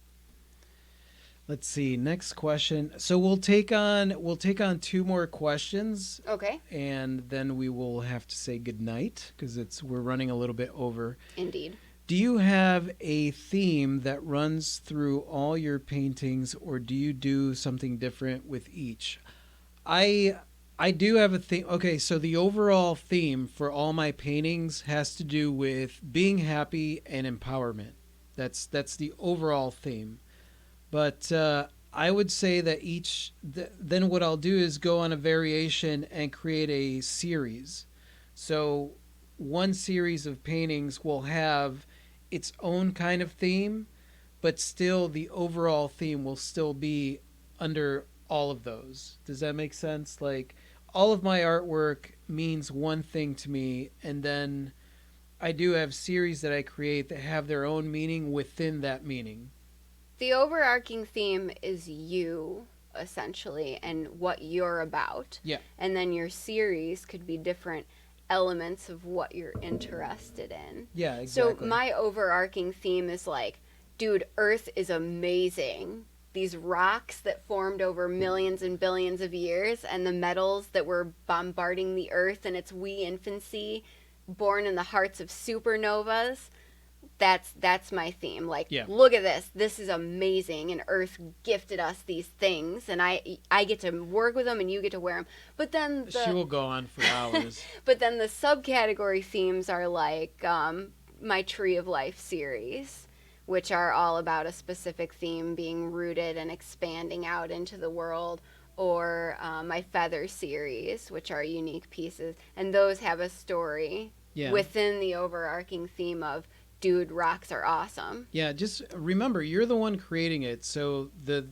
Speaker 2: Let's see. Next question. So we'll take on 2 more questions,
Speaker 3: Okay.
Speaker 2: and then we will have to say goodnight because we're running a little bit over.
Speaker 3: Indeed.
Speaker 2: Do you have a theme that runs through all your paintings, or do you do something different with each? I do have a theme. Okay, so the overall theme for all my paintings has to do with being happy and empowerment. That's the overall theme. But I would say that then what I'll do is go on a variation and create a series. So one series of paintings will have its own kind of theme, but still the overall theme will still be under all of those. Does that make sense? Like, all of my artwork means one thing to me, and then I do have series that I create that have their own meaning within that meaning.
Speaker 3: The overarching theme is you, essentially, and what you're about.
Speaker 2: Yeah.
Speaker 3: And then your series could be different elements of what you're interested in.
Speaker 2: Yeah, exactly.
Speaker 3: So my overarching theme is like, dude, Earth is amazing. These rocks that formed over millions and billions of years, and the metals that were bombarding the Earth in its wee infancy, born in the hearts of supernovas. That's my theme. Like,
Speaker 2: yeah.
Speaker 3: Look at this. This is amazing, and Earth gifted us these things, and I get to work with them, and you get to wear them. But then
Speaker 2: she will go on for hours.
Speaker 3: But then the subcategory themes are like my Tree of Life series, which are all about a specific theme being rooted and expanding out into the world, or my Feather series, which are unique pieces, and those have a story within the overarching theme of, dude, rocks are awesome.
Speaker 2: Yeah, just remember, you're the one creating it, so the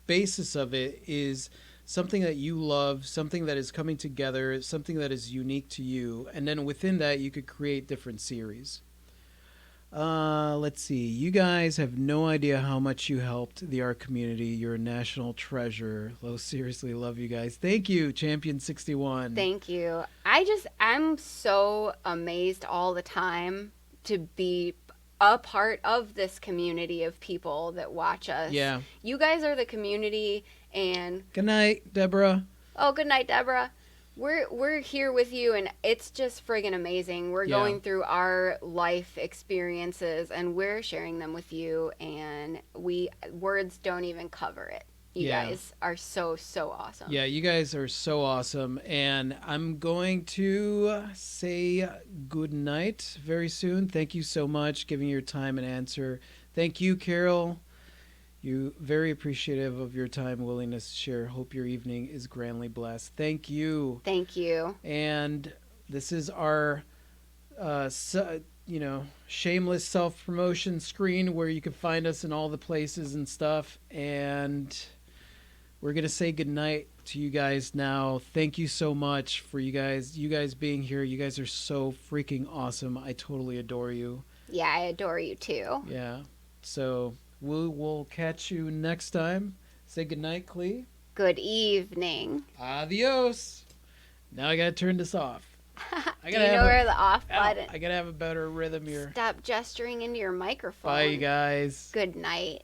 Speaker 2: basis of it is something that you love, something that is coming together, something that is unique to you, and then within that you could create different series. Let's see. You guys have no idea how much you helped the art community. You're a national treasure. Seriously, love you guys. Thank you, Champion 61.
Speaker 3: Thank you. I'm so amazed all the time to be a part of this community of people that watch us.
Speaker 2: Yeah.
Speaker 3: You guys are the community, and
Speaker 2: good night, Deborah.
Speaker 3: Oh, good night, Deborah. We're here with you, and it's just friggin' amazing. We're going through our life experiences, and we're sharing them with you, and words don't even cover it. You guys are so, so awesome.
Speaker 2: Yeah, you guys are so awesome. And I'm going to say good night very soon. Thank you so much giving your time and answer. Thank you, Carol. You very appreciative of your time, willingness to share. Hope your evening is grandly blessed. Thank you.
Speaker 3: Thank you.
Speaker 2: And this is our shameless self-promotion screen where you can find us in all the places and stuff. And we're going to say goodnight to you guys now. Thank you so much for you guys being here. You guys are so freaking awesome. I totally adore you.
Speaker 3: Yeah, I adore you too.
Speaker 2: Yeah. So we will catch you next time. Say goodnight, Clee.
Speaker 3: Good evening.
Speaker 2: Adios. Now I got to turn this off.
Speaker 3: Do you know where the off button?
Speaker 2: I got to have a better rhythm here.
Speaker 3: Stop gesturing into your microphone.
Speaker 2: Bye, you guys.
Speaker 3: Good night.